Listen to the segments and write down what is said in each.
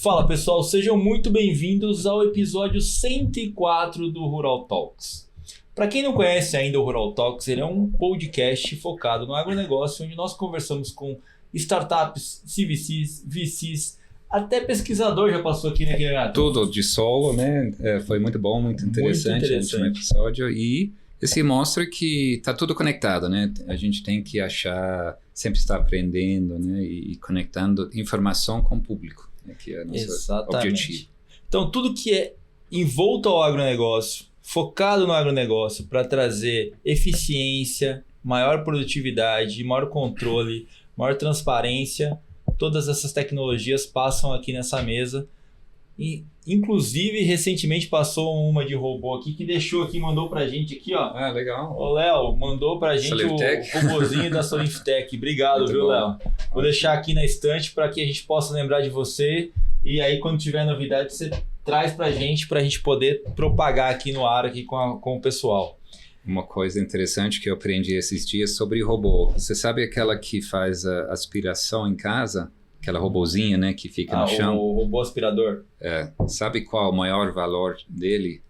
Fala pessoal, sejam muito bem-vindos ao episódio 104 do Rural Talks. Para quem não conhece ainda o Rural Talks, ele é um podcast focado no agronegócio, onde nós conversamos com startups, CVCs, VCs, até pesquisador já passou aqui, né, Renato? Tudo de solo, né? Foi muito bom, muito interessante o último episódio. E esse mostra que está tudo conectado, né? A gente tem que achar, sempre estar aprendendo, né? E conectando informação com o público, né? Que é o nosso objetivo. Então, tudo que é envolto ao agronegócio, focado no agronegócio, para trazer eficiência, maior produtividade, maior controle, maior transparência, todas essas tecnologias passam aqui nessa mesa. E, inclusive, recentemente passou uma de robô aqui que deixou aqui, mandou pra gente aqui, ó. Ah, legal. O Léo mandou pra gente o robôzinho da Solintech. Obrigado, muito viu, Léo? Vou deixar aqui na estante para que a gente possa lembrar de você. E aí, quando tiver novidade, você traz pra gente poder propagar aqui no ar aqui com o pessoal. Uma coisa interessante que eu aprendi esses dias sobre robô. Você sabe aquela que faz a aspiração em casa? Aquela robozinha, né, que fica no chão? O robô aspirador. Sabe qual o maior valor dele?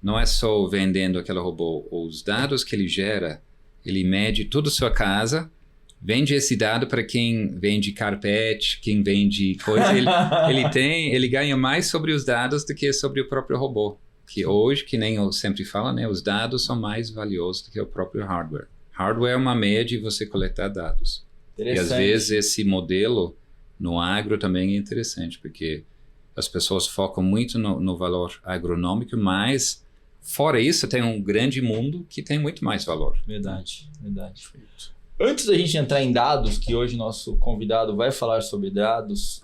Não é só vendendo aquele robô. Os dados que ele gera, ele mede toda a sua casa, vende esse dado para quem vende carpete, quem vende coisa. Ele ganha mais sobre os dados do que sobre o próprio robô. Que hoje, que nem eu sempre falo, né, os dados são mais valiosos do que o próprio hardware. Hardware é uma meia de você coletar dados. E às vezes esse modelo no agro também é interessante, porque as pessoas focam muito no valor agronômico, mas fora isso tem um grande mundo que tem muito mais valor. Verdade. Antes da gente entrar em dados, que hoje nosso convidado vai falar sobre dados,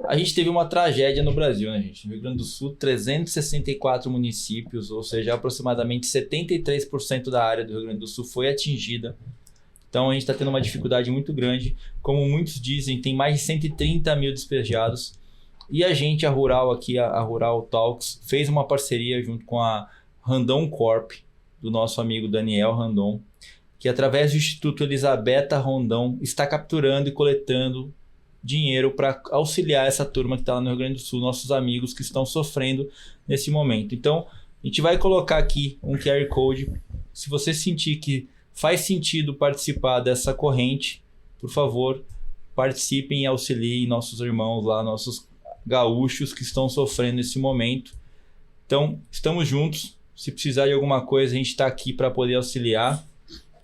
a gente teve uma tragédia no Brasil, né, gente? No Rio Grande do Sul, 364 municípios, ou seja, aproximadamente 73% da área do Rio Grande do Sul foi atingida. Então a gente está tendo uma dificuldade muito grande. Como muitos dizem, tem mais de 130 mil despejados. E a gente, a Rural aqui, a Rural Talks, fez uma parceria junto com a Randon Corp, do nosso amigo Daniel Randon, que através do Instituto Elisabetta Rondon está capturando e coletando dinheiro para auxiliar essa turma que está lá no Rio Grande do Sul, nossos amigos que estão sofrendo nesse momento. Então, a gente vai colocar aqui um QR Code. Se você sentir que faz sentido participar dessa corrente, por favor, participem e auxiliem nossos irmãos lá, nossos gaúchos que estão sofrendo nesse momento. Então, estamos juntos. Se precisar de alguma coisa, a gente está aqui para poder auxiliar.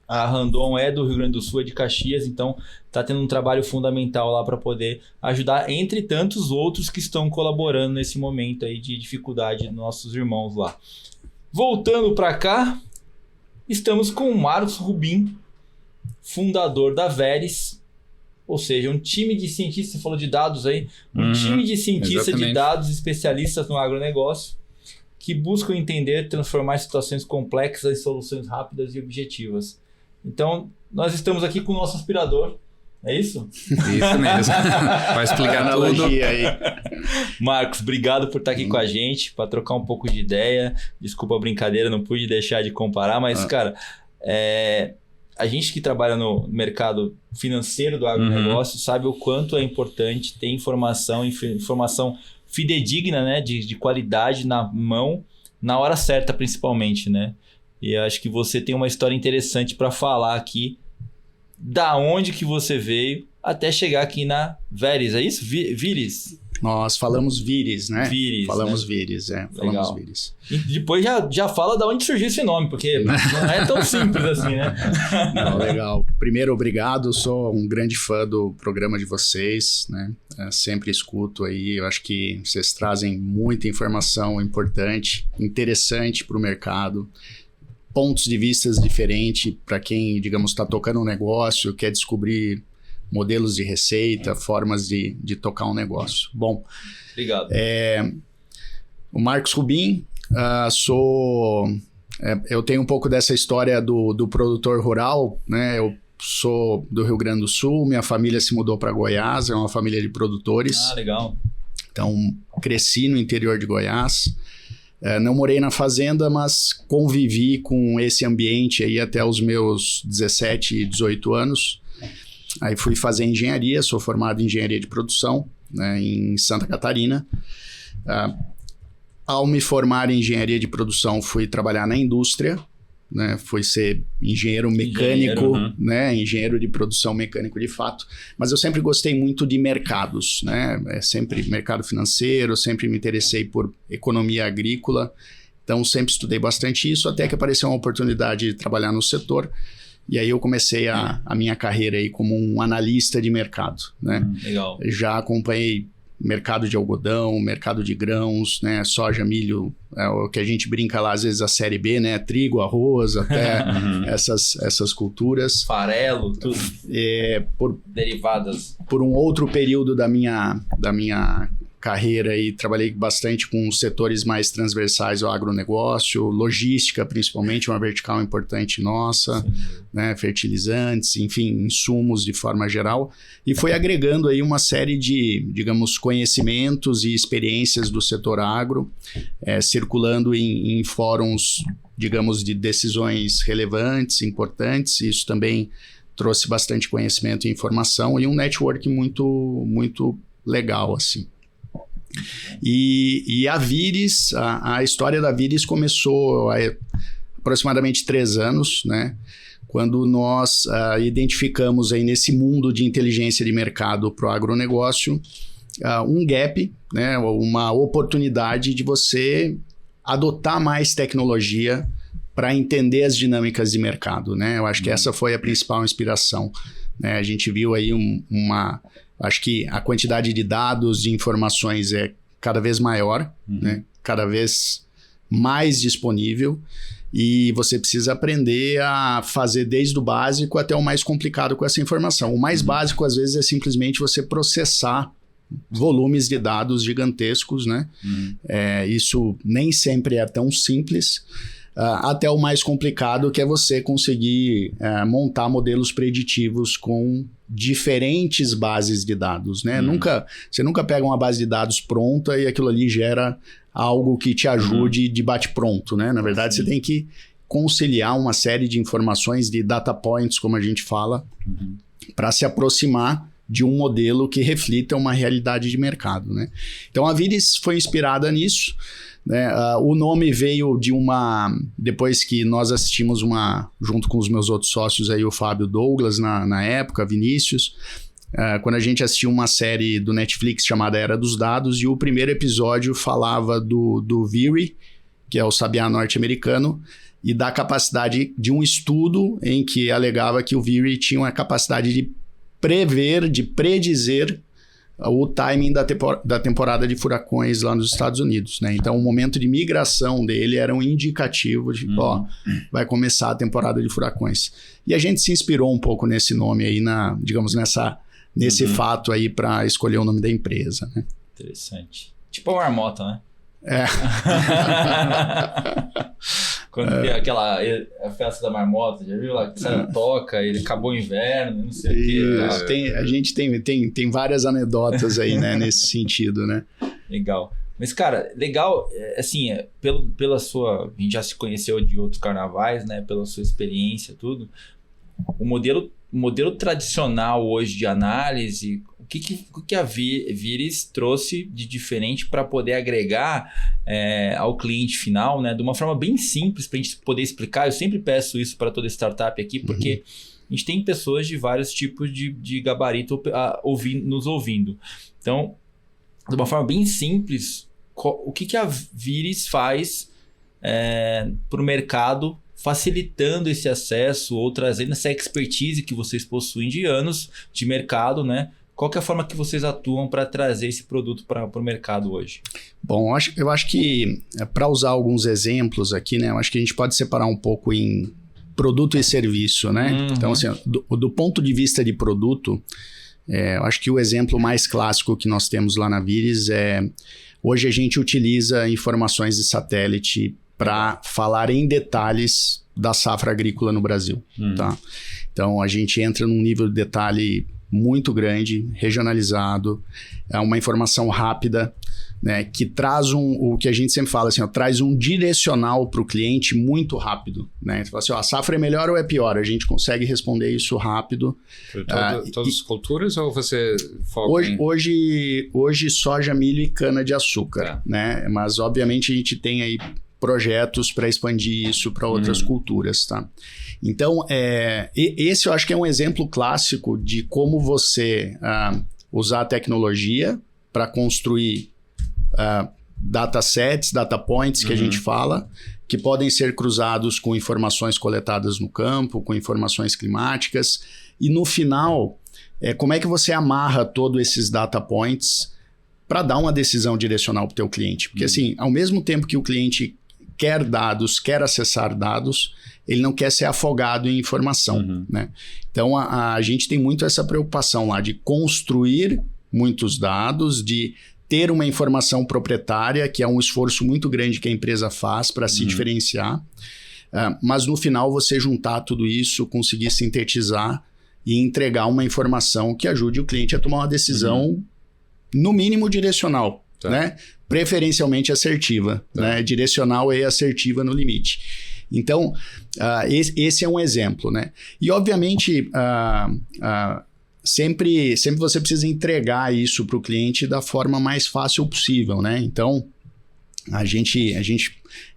A Randon é do Rio Grande do Sul, é de Caxias, então está tendo um trabalho fundamental lá para poder ajudar, entre tantos outros que estão colaborando nesse momento aí de dificuldade, nossos irmãos lá. Voltando para cá, estamos com o Marcos Rubim, fundador da Veris, ou seja, um time de cientistas, você falou de dados aí, time de cientistas de dados, especialistas no agronegócio, que buscam entender, transformar situações complexas em soluções rápidas e objetivas. Então, nós estamos aqui com o nosso aspirador, é isso? Isso mesmo, vai explicar tudo. Aí. Marcos, obrigado por estar aqui com a gente, para trocar um pouco de ideia. Desculpa a brincadeira, não pude deixar de comparar, mas, cara, a gente que trabalha no mercado financeiro do agronegócio sabe o quanto é importante ter informação fidedigna, né, de qualidade na mão, na hora certa principalmente, né? E acho que você tem uma história interessante para falar aqui, da onde que você veio até chegar aqui na Veris, é isso? Viris? Nós falamos Viris, né? Falamos né? Viris, falamos Viris. E depois já fala de onde surgiu esse nome, porque não é tão simples assim, né? Não, legal. Primeiro, obrigado. Sou um grande fã do programa de vocês, né? Sempre escuto aí. Eu acho que vocês trazem muita informação importante, interessante para o mercado. Pontos de vistas diferentes para quem, digamos, está tocando um negócio, quer descobrir modelos de receita, formas de tocar um negócio. Bom, obrigado. O Marcos Rubim, eu tenho um pouco dessa história do produtor rural, né? Eu sou do Rio Grande do Sul, minha família se mudou para Goiás, é uma família de produtores. Ah, legal. Então, cresci no interior de Goiás. Não morei na fazenda, mas convivi com esse ambiente aí até os meus 17, 18 anos. Aí fui fazer engenharia, sou formado em engenharia de produção. né, em Santa Catarina. Ao me formar em engenharia de produção, fui trabalhar na indústria, né, fui ser engenheiro mecânico, né, engenheiro de produção mecânico de fato, mas eu sempre gostei muito de mercados, né, sempre mercado financeiro, sempre me interessei por economia agrícola, então sempre estudei bastante isso, até que apareceu uma oportunidade de trabalhar no setor, e aí eu comecei a minha carreira aí como um analista de mercado, né. Legal. Já acompanhei mercado de algodão, mercado de grãos, né, soja, milho, o que a gente brinca lá às vezes a série B, né, trigo, arroz, até essas culturas. Farelo, tudo. Derivadas. Por um outro período da minha carreira e trabalhei bastante com setores mais transversais ao agronegócio, logística principalmente, uma vertical importante nossa, né, fertilizantes, enfim, insumos de forma geral, e foi agregando aí uma série de, digamos, conhecimentos e experiências do setor agro, circulando em fóruns, digamos, de decisões relevantes, importantes, isso também trouxe bastante conhecimento e informação e um network muito, muito legal, assim. E a Viris, a história da Viris começou há aproximadamente 3 anos, né? Quando nós identificamos aí nesse mundo de inteligência de mercado para o agronegócio um gap, né? Uma oportunidade de você adotar mais tecnologia para entender as dinâmicas de mercado, né? Eu acho que essa foi a principal inspiração, né? A gente viu aí acho que a quantidade de dados, de informações é cada vez maior, né? Cada vez mais disponível e você precisa aprender a fazer desde o básico até o mais complicado com essa informação. O mais básico, às vezes, é simplesmente você processar volumes de dados gigantescos, né? Isso nem sempre é tão simples. Até o mais complicado, que é você conseguir montar modelos preditivos com diferentes bases de dados, né? Você nunca pega uma base de dados pronta e aquilo ali gera algo que te ajude de bate-pronto, né? Na verdade, você tem que conciliar uma série de informações, de data points, como a gente fala, para se aproximar de um modelo que reflita uma realidade de mercado, né? Então, a Viris foi inspirada nisso, né? O nome veio de depois que nós assistimos junto com os meus outros sócios aí, o Fábio Douglas na época, Vinícius, quando a gente assistiu uma série do Netflix chamada Era dos Dados, e o primeiro episódio falava do Viri, que é o sabiá norte-americano, e da capacidade de um estudo em que alegava que o Viri tinha uma capacidade de prever, de predizer o timing da temporada de furacões lá nos Estados Unidos, né? Então, o momento de migração dele era um indicativo de, vai começar a temporada de furacões. E a gente se inspirou um pouco nesse nome aí, nesse fato aí para escolher o nome da empresa, né? Interessante. Tipo a marmota, né? Quando tem a festa da marmota, já viu lá que você toca, ele acabou o inverno, não sei o quê. A gente tem várias anedotas aí, né, nesse sentido, né? Legal. Mas, cara, legal, assim, pela sua... A gente já se conheceu de outros carnavais, né? Pela sua experiência, tudo. O modelo tradicional hoje de análise, o que a Viris trouxe de diferente para poder agregar ao cliente final, né? De uma forma bem simples para a gente poder explicar. Eu sempre peço isso para toda startup aqui, porque a gente tem pessoas de vários tipos de gabarito nos ouvindo. Então, de uma forma bem simples, o que a Viris faz para o mercado, facilitando esse acesso ou trazendo essa expertise que vocês possuem de anos de mercado, né? Qual que é a forma que vocês atuam para trazer esse produto para o mercado hoje? Bom, eu acho que, para usar alguns exemplos aqui, né? Eu acho que a gente pode separar um pouco em produto e serviço, né? Então, assim, do ponto de vista de produto, eu acho que o exemplo mais clássico que nós temos lá na Viris hoje a gente utiliza informações de satélite para falar em detalhes da safra agrícola no Brasil, tá? Então, a gente entra num nível de detalhe muito grande, regionalizado, é uma informação rápida, né, que traz o que a gente sempre fala, assim, ó, traz um direcional para o cliente muito rápido. Né? Você fala assim, ó, a safra é melhor ou é pior? A gente consegue responder isso rápido. Todas as culturas ou você foca hoje soja, milho e cana-de-açúcar. Né? Mas, obviamente, a gente tem aí projetos para expandir isso para outras culturas. Tá? Então, esse eu acho que é um exemplo clássico de como você usar a tecnologia para construir datasets, data points que a gente fala, que podem ser cruzados com informações coletadas no campo, com informações climáticas, e no final, como é que você amarra todos esses data points para dar uma decisão direcional para o teu cliente? Porque assim, ao mesmo tempo que o cliente quer dados, quer acessar dados, ele não quer ser afogado em informação. Né? Então, a gente tem muito essa preocupação lá de construir muitos dados, de ter uma informação proprietária, que é um esforço muito grande que a empresa faz para se diferenciar, mas no final você juntar tudo isso, conseguir sintetizar e entregar uma informação que ajude o cliente a tomar uma decisão, no mínimo direcional, né? Preferencialmente assertiva, né? Direcional e assertiva no limite. Então, esse é um exemplo, né? E obviamente, sempre você precisa entregar isso para o cliente da forma mais fácil possível, né? Então, a gente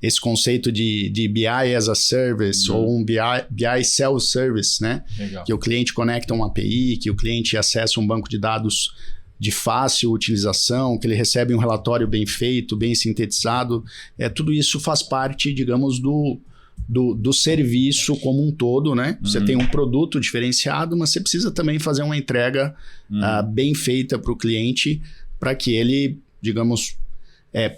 esse conceito de BI as a Service ou um BI Self-Service, né? Legal. Que o cliente conecta uma API, que o cliente acessa um banco de dados de fácil utilização, que ele recebe um relatório bem feito, bem sintetizado. Tudo isso faz parte, digamos, do serviço como um todo, né? Você tem um produto diferenciado, mas você precisa também fazer uma entrega bem feita para o cliente, para que ele, digamos,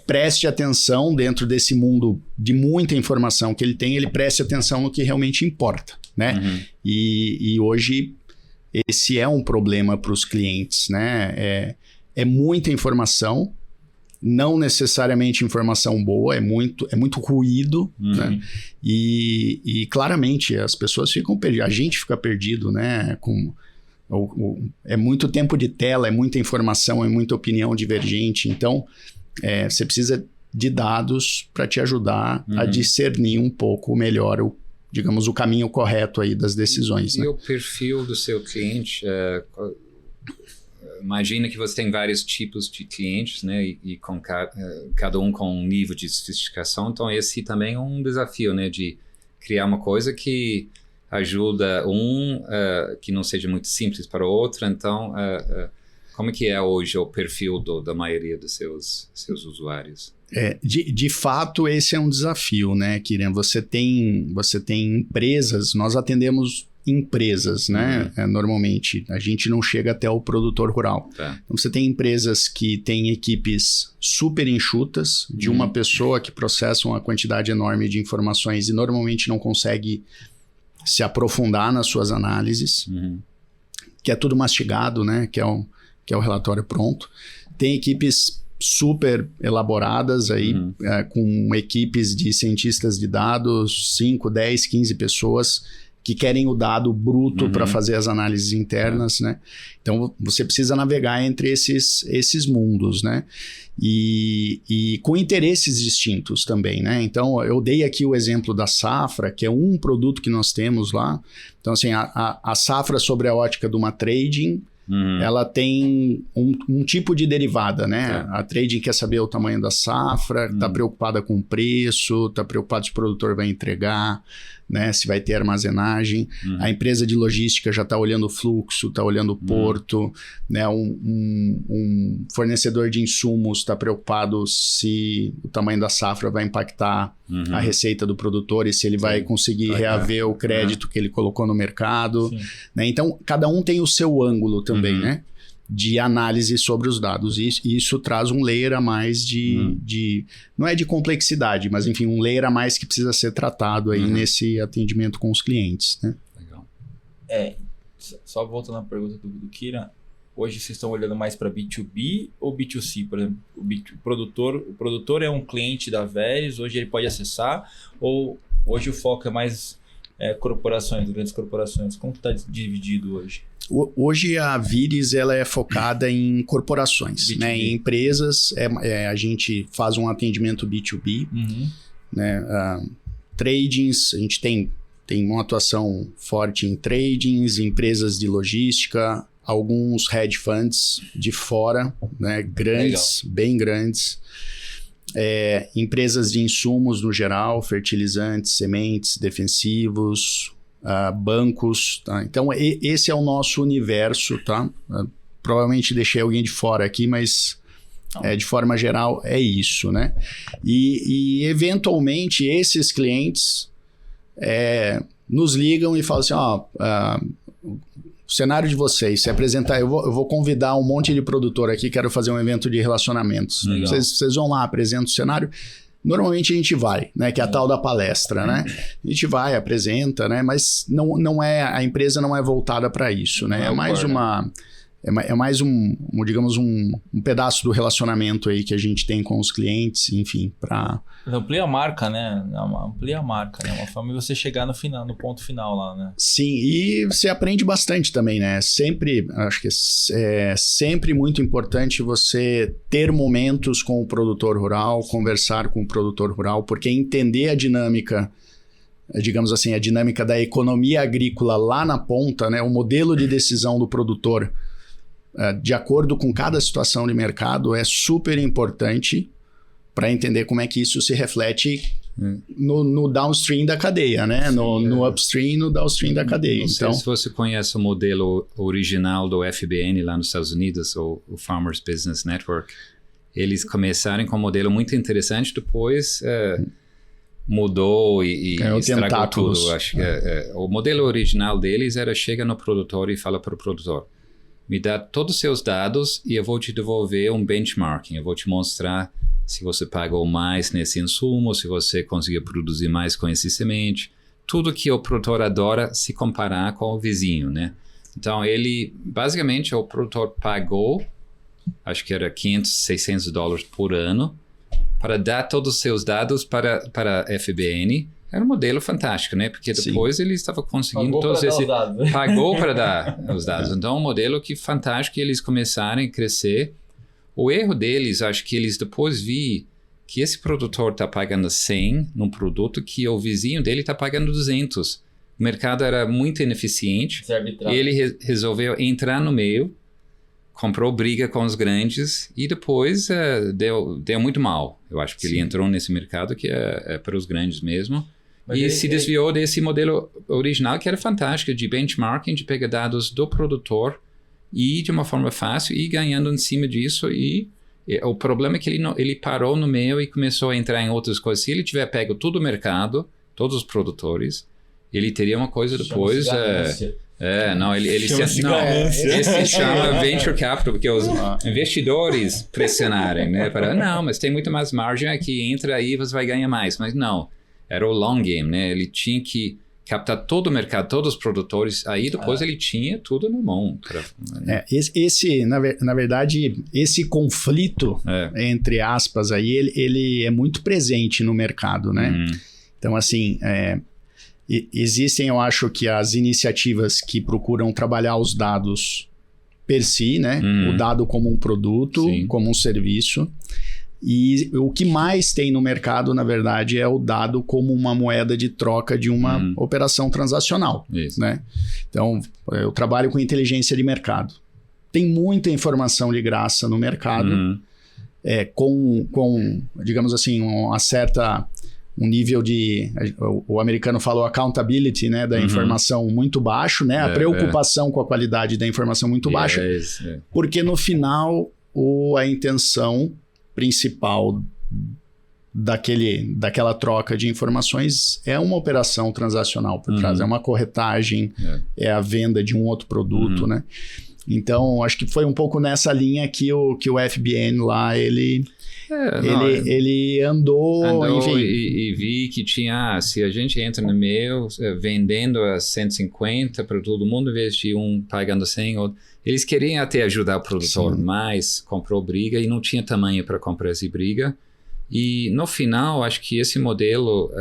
preste atenção dentro desse mundo de muita informação que ele tem, ele preste atenção no que realmente importa, né? E hoje esse é um problema para os clientes, né? É muita informação, não necessariamente informação boa, é muito ruído, né? E claramente as pessoas ficam perdidas, a gente fica perdido, né? É muito tempo de tela, é muita informação, é muita opinião divergente, então você precisa de dados para te ajudar a discernir um pouco melhor digamos, o caminho correto aí das decisões. E o perfil do seu cliente, imagina que você tem vários tipos de clientes, né? E com cada um com um nível de sofisticação, então esse também é um desafio, né? De criar uma coisa que ajuda que não seja muito simples para o outro, então como é que é hoje o perfil da maioria dos seus usuários? De fato, esse é um desafio, né, Kyrian? Você tem empresas, nós atendemos empresas, né? Normalmente, a gente não chega até o produtor rural. Então, você tem empresas que têm equipes super enxutas, de uma pessoa que processa uma quantidade enorme de informações e normalmente não consegue se aprofundar nas suas análises, que é tudo mastigado, né? Que é o relatório pronto. Tem equipes super elaboradas aí, com equipes de cientistas de dados, 5, 10, 15 pessoas que querem o dado bruto para fazer as análises internas, né? Então, você precisa navegar entre esses mundos, né? E com interesses distintos também, né? Então, eu dei aqui o exemplo da safra, que é um produto que nós temos lá. Então, assim, a safra sobre a ótica de uma trading, ela tem um tipo de derivada, né? A trading quer saber o tamanho da safra, está preocupada com o preço, está preocupada se o produtor vai entregar, né? Se vai ter armazenagem. A empresa de logística já está olhando o fluxo, está olhando o porto, né? Um fornecedor de insumos está preocupado se o tamanho da safra vai impactar a receita do produtor e se ele vai conseguir reaver o crédito que ele colocou no mercado, né? Então, cada um tem o seu ângulo também, né? De análise sobre os dados. E isso traz um layer a mais de... Não é de complexidade, mas enfim, um layer a mais que precisa ser tratado aí nesse atendimento com os clientes, né? Legal. Só voltando à pergunta do Kyrian, hoje vocês estão olhando mais para B2B ou B2C? Por exemplo, o produtor é um cliente da Veris, hoje ele pode acessar, ou hoje o foco é mais corporações, grandes corporações? Como que está dividido hoje? Hoje a Vires ela é focada em corporações, B2B. né? Em empresas, a gente faz um atendimento B2B, né? Tradings, a gente tem uma atuação forte em tradings, empresas de logística, alguns hedge funds de fora, né? Grandes, bem grandes. Empresas de insumos no geral, fertilizantes, sementes, defensivos, bancos, tá? Então esse é o nosso universo, tá? Provavelmente deixei alguém de fora aqui, mas de forma geral é isso, né? E eventualmente esses clientes nos ligam e falam assim, o cenário de vocês, se apresentar, eu vou convidar um monte de produtor aqui, quero fazer um evento de relacionamentos. Vocês vão lá, apresentam o cenário. Normalmente a gente vai, né? Que é a tal da palestra, né? A gente vai, apresenta, né? Mas a empresa não é voltada para isso, né? É mais digamos, um pedaço do relacionamento aí que a gente tem com os clientes, enfim, para... Amplia a marca, né? Amplia a marca, né? Uma forma de você chegar no ponto final lá, né? Sim, e você aprende bastante também, né? Acho que é sempre muito importante você ter momentos com o produtor rural, conversar com o produtor rural, porque entender a dinâmica, digamos assim, a dinâmica da economia agrícola lá na ponta, né? O modelo de decisão do produtor, de acordo com cada situação de mercado, é super importante para entender como é que isso se reflete no downstream da cadeia, né? No upstream e no downstream da cadeia. Não sei se você conhece o modelo original do FBN lá nos Estados Unidos, o Farmers Business Network. Eles começaram com um modelo muito interessante, depois mudou e estragou tudo. Acho que o modelo original deles era chega no produtor e fala para o produtor: me dá todos os seus dados e eu vou te devolver um benchmarking. Eu vou te mostrar se você pagou mais nesse insumo, se você conseguiu produzir mais com esse semente. Tudo que o produtor adora se comparar com o vizinho, né? Então, basicamente, o produtor pagou, acho que era $500, $600 por ano, para dar todos os seus dados para a FBN. Era um modelo fantástico, né? Porque depois ele estava conseguindo pagou para dar os dados. Então, um modelo fantástico, eles começaram a crescer. O erro deles, acho que eles depois vi que esse produtor está pagando 100 num produto que o vizinho dele está pagando 200. O mercado era muito ineficiente. E ele resolveu entrar no meio, comprou briga com os grandes e depois deu muito mal. Eu acho que ele entrou nesse mercado que é para os grandes mesmo. Mas se desviou desse modelo original que era fantástico, de benchmarking, de pegar dados do produtor e de uma forma fácil e ganhando em cima disso. E o problema é que ele parou no meio e começou a entrar em outras coisas. Se ele tiver pego todo o mercado, todos os produtores, ele teria uma coisa depois... Esse chama venture capital, porque os investidores pressionarem, né? Mas tem muito mais margem aqui, entra aí, você vai ganhar mais. Mas não, era o long game, né? Ele tinha que captar todo o mercado, todos os produtores, aí depois ele tinha tudo na mão. Na verdade, esse conflito, entre aspas, aí, ele é muito presente no mercado, né? Então, assim, existem, eu acho que as iniciativas que procuram trabalhar os dados per si, né? O dado como um produto, como um serviço. E o que mais tem no mercado, na verdade, é o dado como uma moeda de troca de uma operação transacional. Né? Então, eu trabalho com inteligência de mercado. Tem muita informação de graça no mercado, com, digamos assim, um nível de... O americano falou accountability, né, da informação muito baixo, né? A preocupação com a qualidade da informação muito baixa. Porque no final, a intenção principal daquela troca de informações é uma operação transacional por trás, é uma corretagem, é a venda de um outro produto, né? Então, acho que foi um pouco nessa linha que o FBN lá, ele andou enfim. E vi que tinha, se a gente entra no meio, vendendo a 150 para todo mundo, em vez de um pagando 100, eles queriam até ajudar o produtor, mas comprou briga e não tinha tamanho para comprar essa briga. E no final, acho que esse modelo,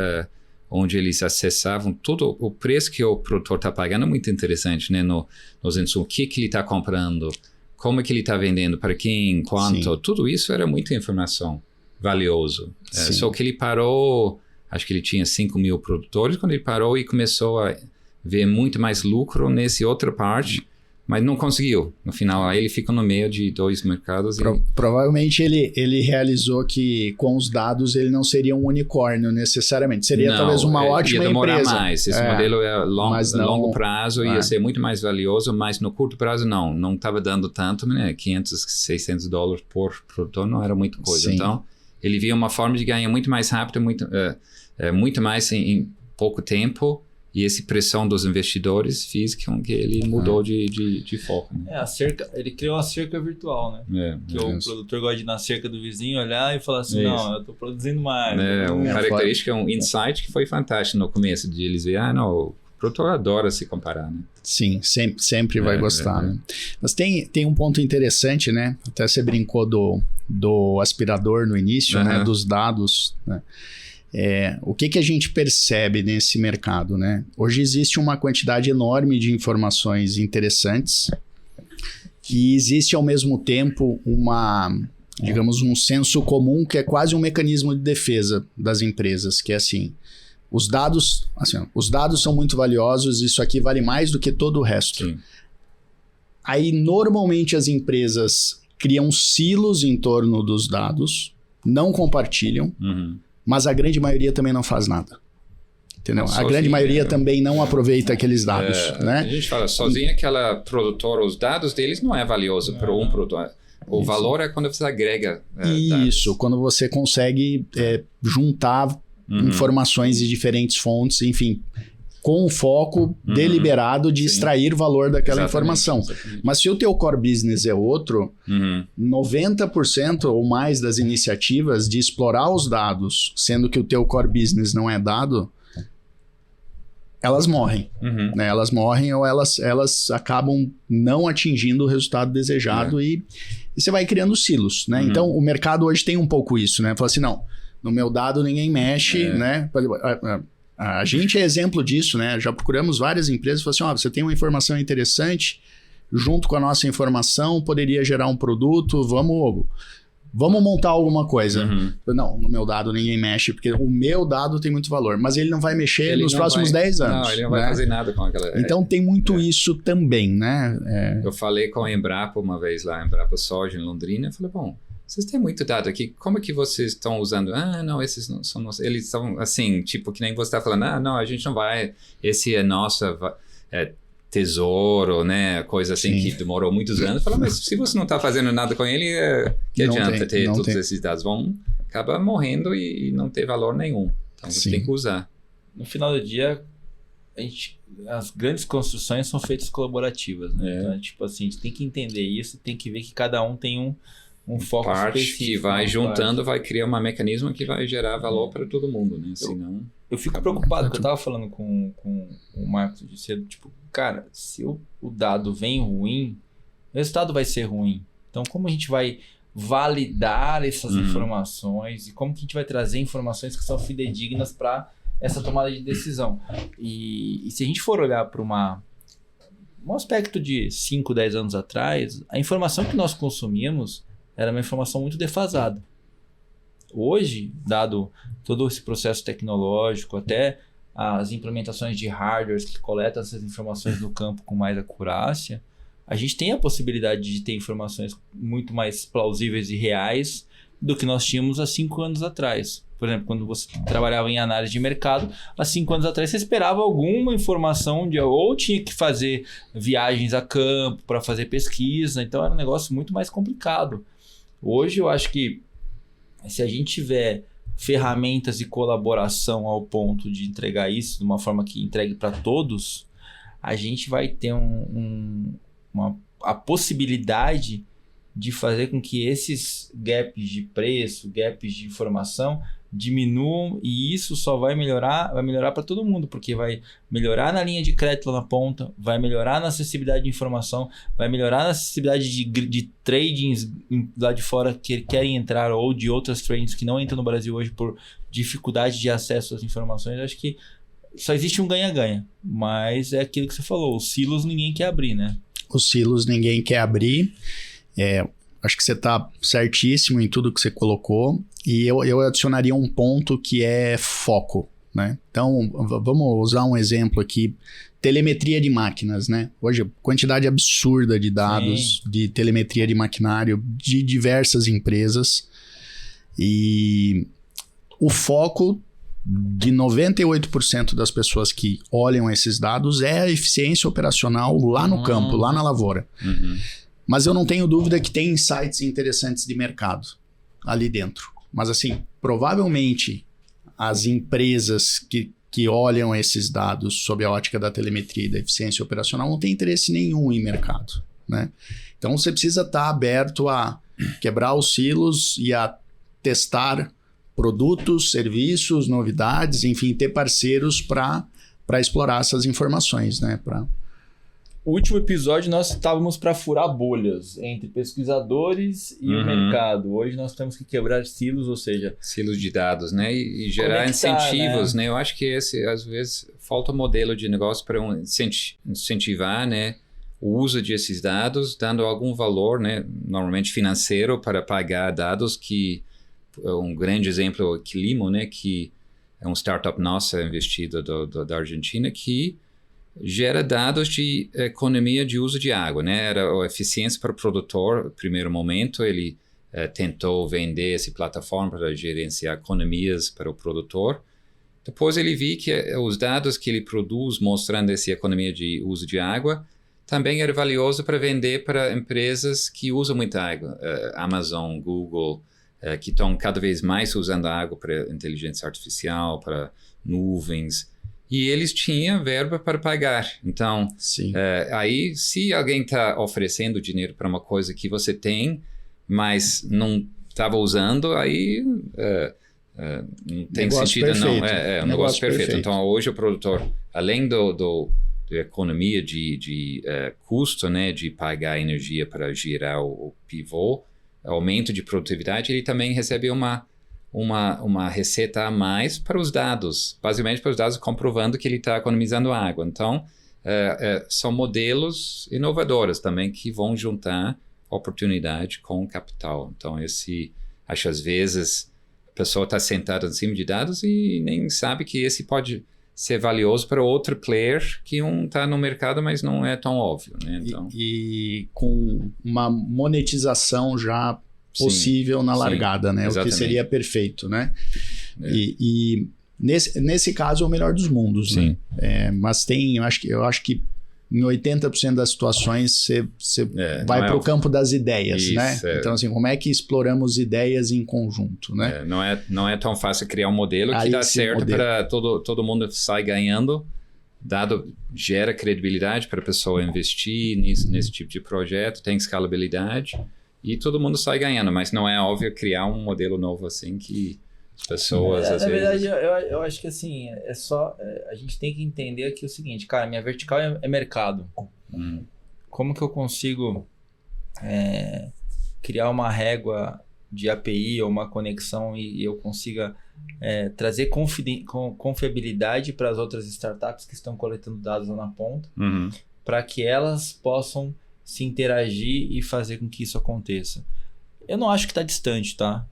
onde eles acessavam todo o preço que o produtor está pagando. É muito interessante, né? Nos insumos, o que ele está comprando, como é que ele está vendendo, para quem, quanto. Sim. Tudo isso era muita informação valioso. Só que ele parou, acho que ele tinha 5 mil produtores, quando ele parou e começou a ver muito mais lucro nessa outra parte, mas não conseguiu. No final, aí ele fica no meio de 2 mercados. Provavelmente ele realizou que com os dados ele não seria um unicórnio necessariamente. Seria talvez uma ótima ia demorar empresa. Mais. Esse modelo é longo prazo, ia ser muito mais valioso, mas no curto prazo não estava dando tanto, né? $500, $600 por produtor não era muita coisa. Sim. Então, ele via uma forma de ganhar muito mais rápido, muito mais em pouco tempo. E essa pressão dos investidores fez com que ele mudou de foco. Né? Ele criou uma cerca virtual, né? Que o produtor gosta de ir na cerca do vizinho, olhar e falar assim, não, eu estou produzindo mais. Uma característica, um insight que foi fantástico no começo, de eles verem, o produtor adora se comparar, né? Sim, sempre vai gostar, né? Mas tem um ponto interessante, né? Até você brincou do aspirador no início, né? Dos dados, né? O que a gente percebe nesse mercado, né? Hoje existe uma quantidade enorme de informações interessantes e existe ao mesmo tempo digamos, um senso comum que é quase um mecanismo de defesa das empresas, que é assim, os dados são muito valiosos, isso aqui vale mais do que todo o resto. Sim. Aí, normalmente, as empresas criam silos em torno dos dados, não compartilham, mas a grande maioria também não faz nada. Entendeu? A grande maioria também não aproveita aqueles dados. Né? A gente fala, sozinho aquela produtora, os dados deles não é valioso para um produtor. O valor é quando você agrega dados. Quando você consegue juntar informações de diferentes fontes, enfim, com o foco deliberado de extrair valor daquela informação. Exatamente. Mas se o teu core business é outro, 90% ou mais das iniciativas de explorar os dados, sendo que o teu core business não é dado, elas morrem. Né? Elas morrem ou elas acabam não atingindo o resultado desejado e você vai criando silos. Né? Então, o mercado hoje tem um pouco isso. Né? Fala assim, não, no meu dado ninguém mexe, né? A gente é exemplo disso, né? Já procuramos várias empresas e falamos assim, você tem uma informação interessante, junto com a nossa informação, poderia gerar um produto, vamos montar alguma coisa. Não, no meu dado ninguém mexe, porque o meu dado tem muito valor, mas ele não vai mexer nos próximos 10 anos. Não, ele não vai fazer nada com aquela... Então tem muito isso também, né? Eu falei com a Embrapa uma vez lá, Embrapa Soja em Londrina, eu falei, bom, vocês têm muito dado aqui, como é que vocês estão usando? Não, esses não são nossos. Eles são assim, tipo, que nem você está falando, não, a gente não vai, esse é nossa tesouro, né, coisa assim que demorou muitos anos. Fala, mas se você não está fazendo nada com ele, que adianta ter todos esses dados? Vão acabar morrendo e não ter valor nenhum. Então você tem que usar. No final do dia, as grandes construções são feitas colaborativas, né? Então, tipo assim, a gente tem que entender isso, tem que ver que cada um tem um foco específico. Que vai juntando, vai criar um mecanismo que vai gerar valor para todo mundo, né? Senão, eu fico preocupado, porque eu estava falando com o Marcos de cedo, tipo, cara, se o dado vem ruim, o resultado vai ser ruim. Então, como a gente vai validar essas informações e como que a gente vai trazer informações que são fidedignas para essa tomada de decisão? E se a gente for olhar para um aspecto de 5, 10 anos atrás, a informação que nós consumíamos era uma informação muito defasada. Hoje, dado todo esse processo tecnológico, até as implementações de hardwares que coletam essas informações no campo com mais acurácia, a gente tem a possibilidade de ter informações muito mais plausíveis e reais do que nós tínhamos há 5 anos atrás. Por exemplo, quando você trabalhava em análise de mercado, há 5 anos atrás você esperava alguma informação ou tinha que fazer viagens a campo para fazer pesquisa, então era um negócio muito mais complicado. Hoje eu acho que se a gente tiver ferramentas e colaboração ao ponto de entregar isso de uma forma que entregue para todos, a gente vai ter a possibilidade de fazer com que esses gaps de preço, gaps de informação diminuam, e isso só vai melhorar para todo mundo, porque vai melhorar na linha de crédito lá na ponta, vai melhorar na acessibilidade de informação, vai melhorar na acessibilidade de tradings lá de fora que querem entrar, ou de outras tradings que não entram no Brasil hoje por dificuldade de acesso às informações, eu acho que só existe um ganha-ganha. Mas é aquilo que você falou, os silos ninguém quer abrir, né? Os silos ninguém quer abrir. Acho que você está certíssimo em tudo que você colocou. E eu adicionaria um ponto que é foco, né? Então, vamos usar um exemplo aqui. Telemetria de máquinas, né? Hoje, quantidade absurda de dados, de telemetria de maquinário de diversas empresas. E o foco de 98% das pessoas que olham esses dados é a eficiência operacional lá no campo, lá na lavoura. Mas eu não tenho dúvida que tem insights interessantes de mercado ali dentro. Mas assim, provavelmente as empresas que olham esses dados sob a ótica da telemetria e da eficiência operacional não têm interesse nenhum em mercado, né? Então você precisa estar aberto a quebrar os silos e a testar produtos, serviços, novidades, enfim, ter parceiros para explorar essas informações, né? O último episódio nós estávamos para furar bolhas entre pesquisadores e o mercado. Hoje nós temos que quebrar silos, ou seja... Silos de dados, né? E gerar incentivos, né? Eu acho que às vezes, falta um modelo de negócio para incentivar, né, o uso desses dados, dando algum valor, né, normalmente financeiro, para pagar dados que... Um grande exemplo é o Quilimo, né, que é um startup nossa investido da Argentina, que gera dados de economia de uso de água, né? Era a eficiência para o produtor. No primeiro momento, ele tentou vender essa plataforma para gerenciar economias para o produtor. Depois ele viu que os dados que ele produz mostrando essa economia de uso de água também era valioso para vender para empresas que usam muita água. Amazon, Google, que estão cada vez mais usando a água para inteligência artificial, para nuvens. E eles tinham verba para pagar. Então, aí, se alguém está oferecendo dinheiro para uma coisa que você tem, mas não estava usando, aí não tem sentido, perfeito. não. É um negócio perfeito. Então, hoje o produtor, além da economia de custo, né, de pagar energia para girar o pivô, aumento de produtividade, ele também recebe uma receita a mais para os dados, basicamente para os dados comprovando que ele está economizando água. Então, são modelos inovadores também que vão juntar oportunidade com capital. Então, acho às vezes a pessoa está sentada em cima de dados e nem sabe que esse pode ser valioso para outro player que está no mercado, mas não é tão óbvio, né? Então... E com uma monetização já possível na largada, né? Exatamente. O que seria perfeito, né? E nesse caso é o melhor dos mundos, né? Mas eu acho que em 80% das situações você vai para o campo das ideias, né? Então, assim, como é que exploramos ideias em conjunto, né? Não é tão fácil criar um modelo que dá certo para todo mundo sai ganhando, gera credibilidade para a pessoa investir nesse tipo de projeto, tem escalabilidade e todo mundo sai ganhando, mas não é óbvio criar um modelo novo assim que as pessoas às vezes... Na verdade, eu acho que assim, a gente tem que entender aqui o seguinte, cara, minha vertical é mercado. Como que eu consigo criar uma régua de API ou uma conexão e eu consiga trazer confiabilidade para as outras startups que estão coletando dados lá na ponta, para que elas possam se interagir e fazer com que isso aconteça. Eu não acho que está distante, tá?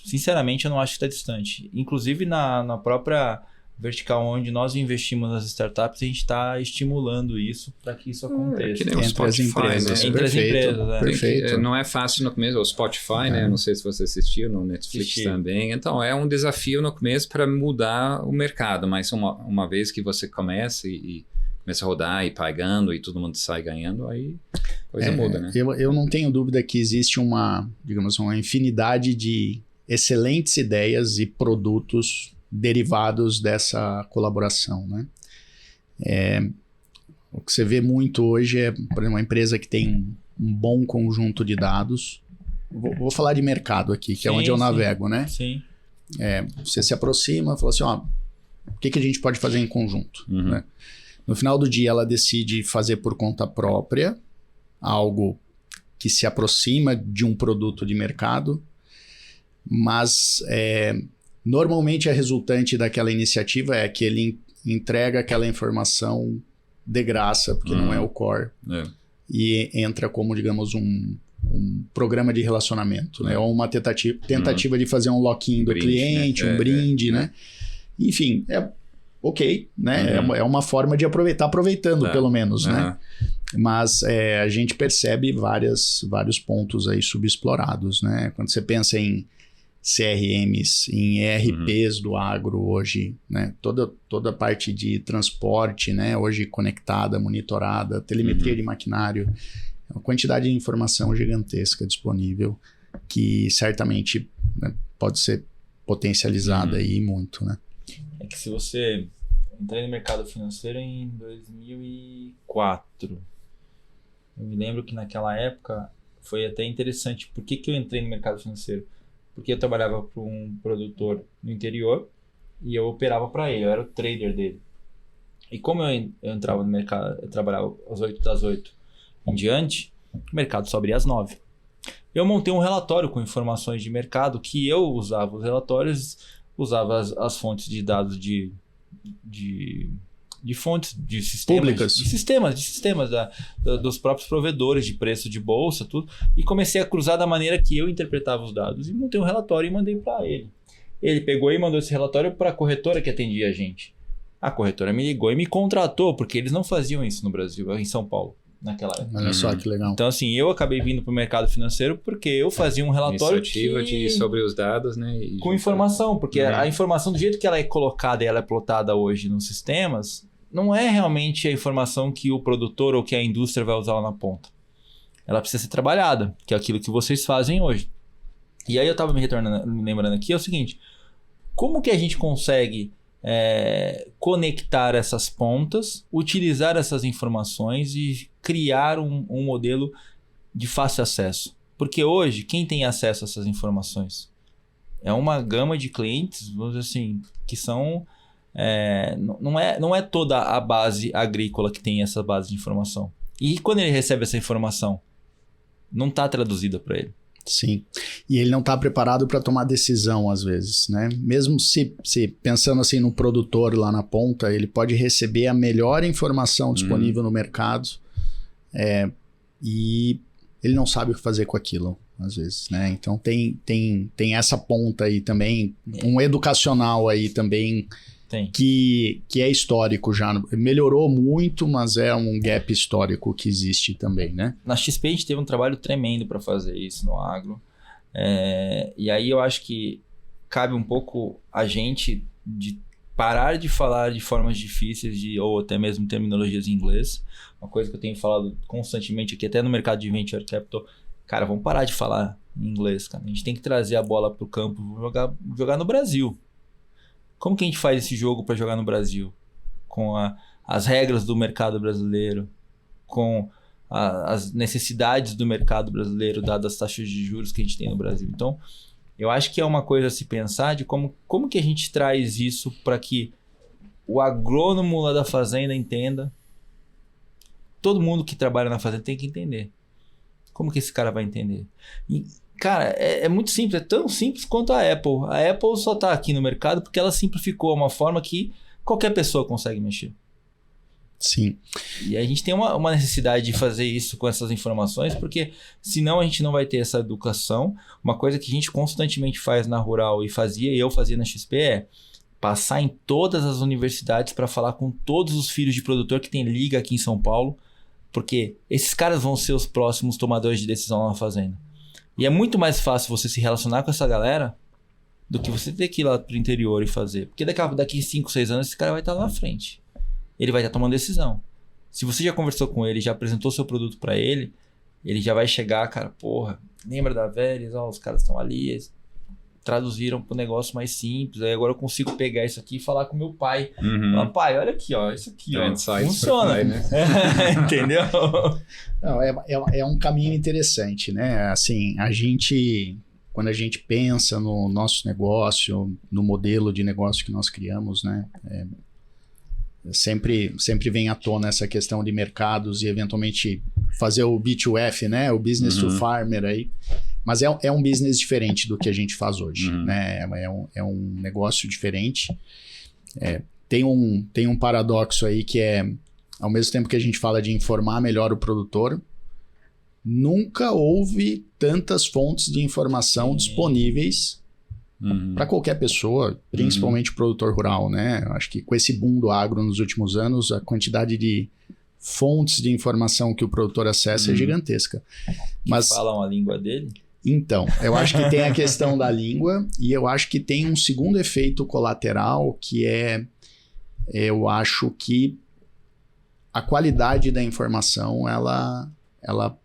Sinceramente, eu não acho que está distante. Inclusive, na própria vertical onde nós investimos nas startups, a gente está estimulando isso para que isso aconteça. Que nem o Spotify, né? Entre as empresas. Perfeito. Não é fácil no começo. O Spotify, né? Não sei se você assistiu, no Netflix também. Então, é um desafio no começo para mudar o mercado. Mas uma vez que você começa e começa a rodar e pagando e todo mundo sai ganhando, aí a coisa muda, né? Eu não tenho dúvida que existe uma infinidade de excelentes ideias e produtos derivados dessa colaboração, né? O que você vê muito hoje é, por exemplo, uma empresa que tem um bom conjunto de dados. Vou falar de mercado aqui, que é onde eu navego, né? Sim. Você se aproxima e fala assim, o que a gente pode fazer em conjunto, né? No final do dia, ela decide fazer por conta própria algo que se aproxima de um produto de mercado, mas Normalmente a resultante daquela iniciativa é que ele entrega aquela informação de graça, porque não é o core, e entra como, digamos, um programa de relacionamento, né? Ou uma tentativa de fazer um lock-in do cliente, né? Um brinde, né? Enfim, ok, né? É uma forma de aproveitando pelo menos, né? Mas a gente percebe vários pontos aí subexplorados, né? Quando você pensa em CRMs, em ERPs do agro hoje, né? Toda a parte de transporte, né? Hoje conectada, monitorada, telemetria de maquinário, uma quantidade de informação gigantesca disponível que certamente, né, pode ser potencializada aí muito, né? É que se você... Entrei no mercado financeiro em 2004. Eu me lembro que naquela época foi até interessante. Por que eu entrei no mercado financeiro? Porque eu trabalhava para um produtor no interior e eu operava para ele, eu era o trader dele. E como eu entrava no mercado, eu trabalhava às 8 das 8 em diante, o mercado só abria às 9. Eu montei um relatório com informações de mercado que eu usava os relatórios, usava as fontes de dados de fontes de sistemas públicas, de sistemas dos próprios provedores de preço de bolsa, tudo, e comecei a cruzar da maneira que eu interpretava os dados e montei um relatório e mandei para ele. Ele pegou e mandou esse relatório para a corretora que atendia a gente. A corretora me ligou e me contratou, porque eles não faziam isso no Brasil, em São Paulo, naquela época. Olha só que legal. Então, assim, eu acabei vindo para o mercado financeiro porque eu fazia um relatório sobre os dados, né? Com informação, porque a informação, do jeito que ela é colocada e ela é plotada hoje nos sistemas, não é realmente a informação que o produtor ou que a indústria vai usar lá na ponta. Ela precisa ser trabalhada, que é aquilo que vocês fazem hoje. E aí eu estava me lembrando aqui, é o seguinte, como que a gente consegue conectar essas pontas, utilizar essas informações e criar um modelo de fácil acesso? Porque hoje, quem tem acesso a essas informações? É uma gama de clientes, vamos dizer assim, que são... não é toda a base agrícola que tem essa base de informação. E quando ele recebe essa informação, não está traduzida para ele. Sim. E ele não está preparado para tomar decisão, às vezes, né? Mesmo se pensando assim no produtor lá na ponta, ele pode receber a melhor informação disponível no mercado e ele não sabe o que fazer com aquilo, às vezes, né? Então tem essa ponta aí também, um educacional aí também, que é histórico já. Melhorou muito, mas é um gap histórico que existe também, né? Na XP a gente teve um trabalho tremendo para fazer isso no agro. E aí eu acho que cabe um pouco a gente de parar de falar de formas difíceis ou até mesmo terminologias em inglês. Uma coisa que eu tenho falado constantemente aqui, até no mercado de Venture Capital. Cara, vamos parar de falar em inglês, cara. A gente tem que trazer a bola para o campo e jogar no Brasil. Como que a gente faz esse jogo para jogar no Brasil? Com as regras do mercado brasileiro, com as necessidades do mercado brasileiro, dadas as taxas de juros que a gente tem no Brasil. Então, eu acho que é uma coisa a se pensar de como que a gente traz isso para que o agrônomo lá da fazenda entenda. Todo mundo que trabalha na fazenda tem que entender. Como que esse cara vai entender? E, cara, é muito simples, é tão simples quanto a Apple. A Apple só está aqui no mercado porque ela simplificou uma forma que qualquer pessoa consegue mexer. Sim. E a gente tem uma necessidade de fazer isso com essas informações, porque senão a gente não vai ter essa educação. Uma coisa que a gente constantemente faz na Rural e eu fazia na XP é passar em todas as universidades para falar com todos os filhos de produtor que tem liga aqui em São Paulo, porque esses caras vão ser os próximos tomadores de decisão lá na fazenda. E é muito mais fácil você se relacionar com essa galera do que você ter que ir lá pro interior e fazer. Porque daqui 5, 6 anos esse cara vai estar lá na frente. Ele vai estar tomando decisão. Se você já conversou com ele, já apresentou seu produto para ele, ele já vai chegar, cara, porra, lembra da Vélez? Os caras estão ali, eles traduziram para um negócio mais simples. Aí agora eu consigo pegar isso aqui e falar com meu pai. Falar, pai, olha aqui, ó, isso aqui, ó, funciona. Pai, né? Entendeu? Não, é um caminho interessante, né? Assim, quando a gente pensa no nosso negócio, no modelo de negócio que nós criamos, né? Sempre vem à tona essa questão de mercados e eventualmente fazer o B2F, né? O Business to Farmer aí. Mas é um business diferente do que a gente faz hoje, né? É um negócio diferente. Tem um paradoxo aí que é, ao mesmo tempo que a gente fala de informar melhor o produtor, nunca houve tantas fontes de informação disponíveis para qualquer pessoa, principalmente o produtor rural, né? Eu acho que com esse boom do agro nos últimos anos, a quantidade de fontes de informação que o produtor acessa é gigantesca. Mas falam a língua dele? Então, eu acho que tem a questão da língua e eu acho que tem um segundo efeito colateral que eu acho que a qualidade da informação, ela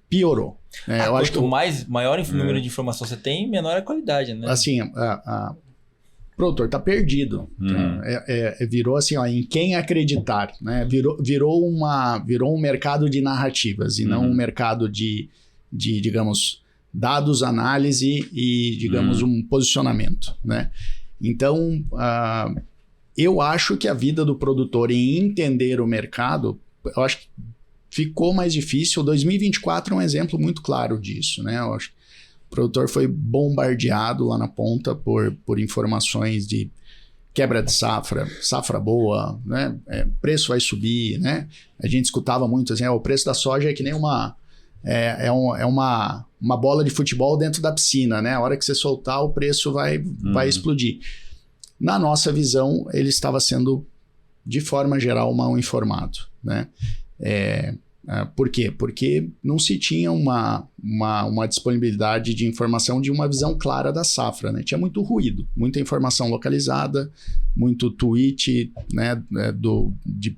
piorou. Né? Eu acho que maior número de informação você tem, menor a qualidade, né? Assim, o produtor está perdido. Virou assim, ó, em quem acreditar. Né? Virou um mercado de narrativas e não um mercado de, digamos, dados, análise e, digamos, um posicionamento. Né? Então, eu acho que a vida do produtor em entender o mercado, eu acho que ficou mais difícil. 2024 é um exemplo muito claro disso, né? Eu acho que o produtor foi bombardeado lá na ponta por informações de quebra de safra boa, né? Preço vai subir, né? A gente escutava muito assim, o preço da soja é que nem uma bola de futebol dentro da piscina, né? A hora que você soltar, o preço vai explodir. Na nossa visão, ele estava sendo, de forma geral, mal informado, né? Por quê? Porque não se tinha uma disponibilidade de informação de uma visão clara da safra, né? Tinha muito ruído, muita informação localizada, muito tweet, né, de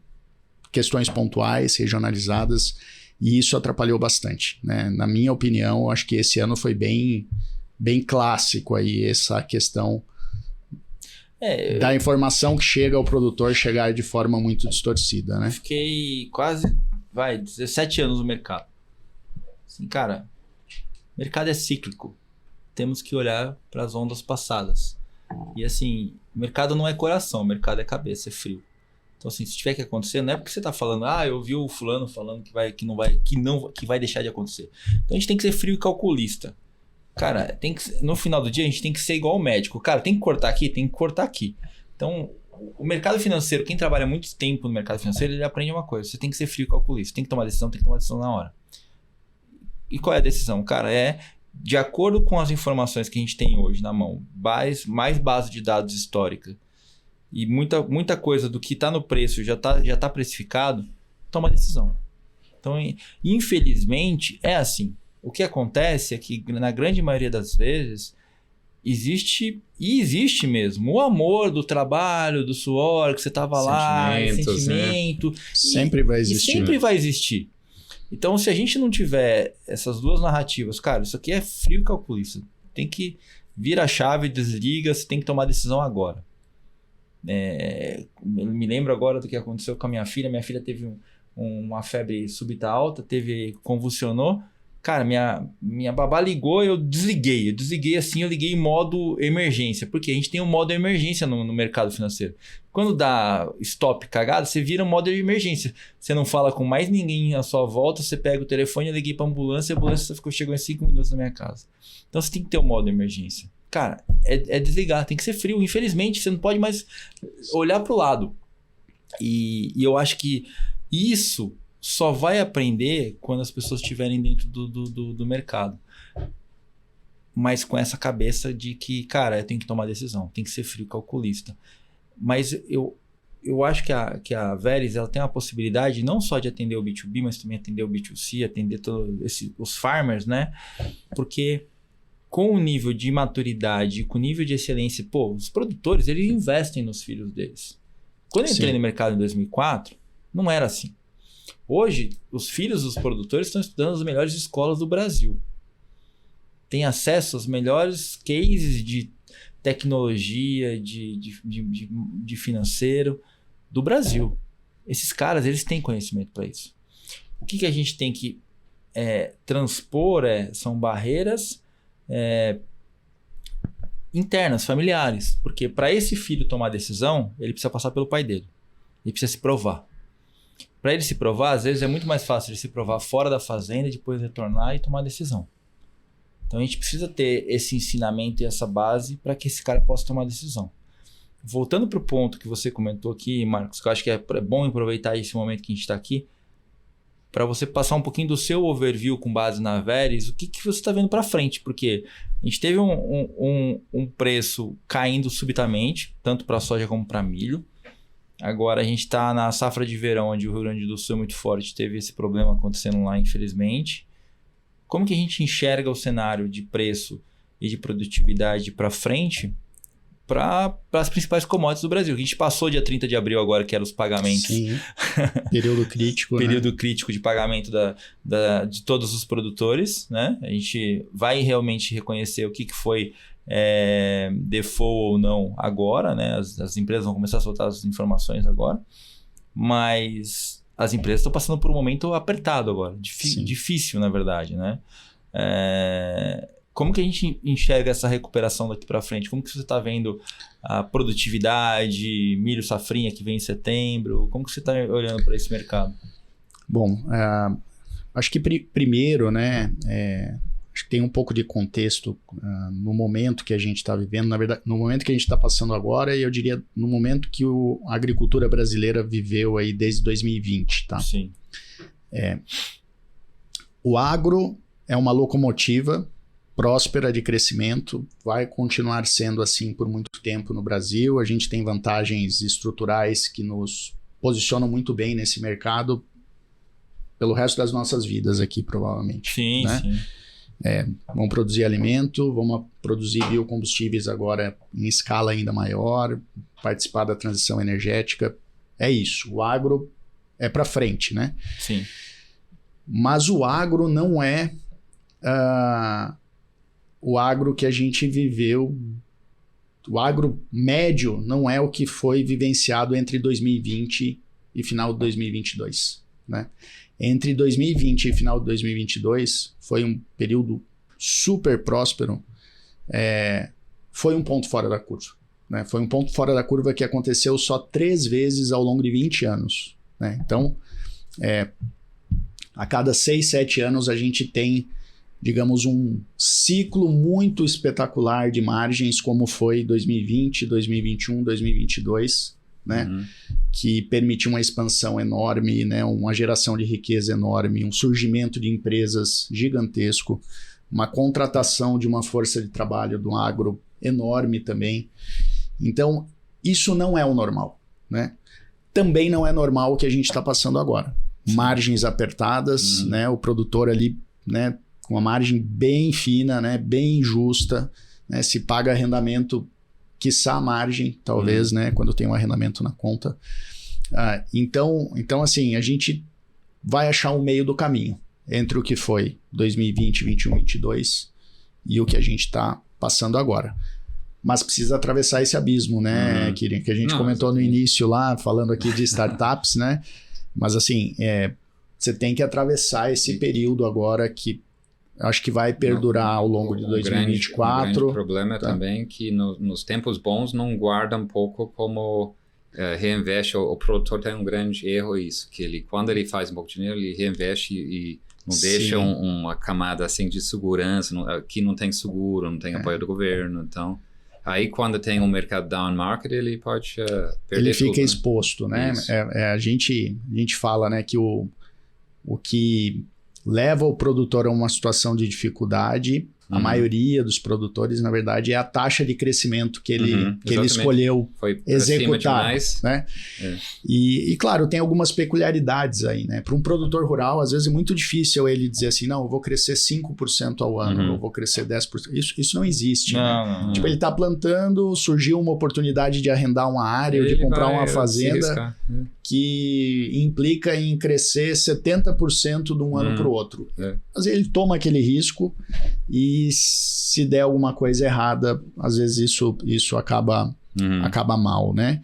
questões pontuais, regionalizadas, e isso atrapalhou bastante, né? Na minha opinião, acho que esse ano foi bem clássico aí essa questão da informação que chega ao produtor chegar de forma muito distorcida, né? Fiquei quase 17 anos no mercado. Assim, cara, o mercado é cíclico. Temos que olhar para as ondas passadas. E assim, o mercado não é coração, o mercado é cabeça, é frio. Então assim, se tiver que acontecer, não é porque você está falando, eu vi o fulano falando que vai deixar de acontecer. Então a gente tem que ser frio e calculista. Cara, no final do dia a gente tem que ser igual ao médico. Cara, tem que cortar aqui, tem que cortar aqui. Então, o mercado financeiro, quem trabalha muito tempo no mercado financeiro, ele aprende uma coisa. Você tem que ser frio e calculista. Tem que tomar decisão na hora. E qual é a decisão? Cara, de acordo com as informações que a gente tem hoje na mão, mais base de dados histórica e muita coisa do que está no preço já tá precificado, toma decisão. Então, infelizmente, é assim. O que acontece é que, na grande maioria das vezes, existe mesmo o amor do trabalho, do suor, que você estava lá, sentimento. Né? Sempre vai existir. Sempre vai existir. Então, se a gente não tiver essas duas narrativas, cara, isso aqui é frio e calculista. Tem que vira a chave, desliga, você tem que tomar decisão agora. Me lembro agora do que aconteceu com a minha filha. Minha filha teve uma febre súbita alta, convulsionou. Cara, minha babá ligou, eu desliguei. Eu liguei em modo emergência. Porque a gente tem um modo emergência no mercado financeiro. Quando dá stop cagada, você vira um modo de emergência. Você não fala com mais ninguém à sua volta, você pega o telefone, eu liguei pra ambulância, a ambulância chegou em 5 minutos na minha casa. Então você tem que ter um modo emergência. Cara, é desligar, tem que ser frio. Infelizmente, você não pode mais olhar pro lado. E eu acho que isso só vai aprender quando as pessoas estiverem dentro do mercado. Mas com essa cabeça de que, cara, eu tenho que tomar decisão, tem que ser frio calculista. Mas eu acho que a Veles, ela tem uma possibilidade não só de atender o B2B, mas também atender o B2C, atender os farmers, né? Porque com o nível de maturidade, com o nível de excelência, os produtores, eles investem nos filhos deles. Quando eu entrei no mercado em 2004, não era assim. Hoje, os filhos dos produtores estão estudando nas melhores escolas do Brasil. Tem acesso aos melhores cases de tecnologia, de financeiro do Brasil. Esses caras, eles têm conhecimento para isso. O que a gente tem que transpor são barreiras internas, familiares. Porque para esse filho tomar decisão, ele precisa passar pelo pai dele. Ele precisa se provar. Para ele se provar, às vezes é muito mais fácil ele se provar fora da fazenda, depois retornar e tomar decisão. Então a gente precisa ter esse ensinamento e essa base para que esse cara possa tomar decisão. Voltando para o ponto que você comentou aqui, Marcos, que eu acho que é bom aproveitar esse momento que a gente está aqui, para você passar um pouquinho do seu overview com base na Veres, o que você está vendo para frente, porque a gente teve um preço caindo subitamente, tanto para soja como para milho. Agora a gente está na safra de verão, onde o Rio Grande do Sul é muito forte, teve esse problema acontecendo lá, infelizmente. Como que a gente enxerga o cenário de preço e de produtividade para frente para as principais commodities do Brasil? A gente passou dia 30 de abril agora, que eram os pagamentos. Sim, período crítico. Período crítico de pagamento de todos os produtores, né? A gente vai realmente reconhecer o que foi default ou não agora, né? As empresas vão começar a soltar as informações agora, mas as empresas estão passando por um momento apertado agora, difícil na verdade, né? Como que a gente enxerga essa recuperação daqui para frente? Como que você está vendo a produtividade, milho safrinha que vem em setembro? Como que você está olhando para esse mercado? Bom, acho que primeiro, né, acho que tem um pouco de contexto no momento que a gente está vivendo, na verdade, no momento que a gente está passando agora, e eu diria no momento que a agricultura brasileira viveu aí desde 2020, tá? Sim. O agro é uma locomotiva próspera de crescimento, vai continuar sendo assim por muito tempo no Brasil. A gente tem vantagens estruturais que nos posicionam muito bem nesse mercado pelo resto das nossas vidas aqui, provavelmente. Sim, né? sim. Vamos produzir alimento, vamos produzir biocombustíveis agora em escala ainda maior, participar da transição energética. É isso, o agro é para frente, né? Sim. Mas o agro não é o agro que a gente viveu, o agro médio não é o que foi vivenciado entre 2020 e final de 2022, né? Entre 2020 e final de 2022 foi um período super próspero, foi um ponto fora da curva, né? Foi um ponto fora da curva que aconteceu só 3 vezes ao longo de 20 anos, né? Então, a cada 6, 7 anos a gente tem, digamos, um ciclo muito espetacular de margens, como foi 2020, 2021, 2022, né? Uhum. Que permitiu uma expansão enorme, né? Uma geração de riqueza enorme, um surgimento de empresas gigantesco, uma contratação de uma força de trabalho do agro enorme também. Então, isso não é o normal, né? Também não é normal o que a gente está passando agora. Margens apertadas, né? O produtor ali, né? Com uma margem bem fina, né? Bem justa, né? Se paga arrendamento, quiçá a margem, talvez, né? Quando tem um arrendamento na conta. Então, assim, a gente vai achar o meio do caminho entre o que foi 2020, 21, 22 e o que a gente está passando agora. Mas precisa atravessar esse abismo, né, Kirin? Que a gente comentou no início lá, falando aqui de startups, né? Mas assim, você tem que atravessar esse período agora que acho que vai perdurar ao longo de 2024. O grande problema também que nos tempos bons não guarda um pouco como reinveste. O produtor tem um grande erro isso, que quando ele faz um pouco de dinheiro, ele reinveste e não deixa uma camada assim de segurança, que não tem seguro, não tem apoio do governo, então... Aí, quando tem um mercado down market, ele pode perder ele fica tudo, exposto, né? A gente fala, né, que o que leva o produtor a uma situação de dificuldade, a maioria dos produtores, na verdade, é a taxa de crescimento que ele escolheu executar, né? E, claro, tem algumas peculiaridades aí, né? Para um produtor rural, às vezes é muito difícil ele dizer assim, não, eu vou crescer 5% ao ano, eu vou crescer 10%. Isso não existe, né? Tipo, ele está plantando, surgiu uma oportunidade de arrendar uma área, ou de comprar uma fazenda que implica em crescer 70% de um ano para o outro. Mas ele toma aquele risco e se der alguma coisa errada, às vezes isso acaba mal, né?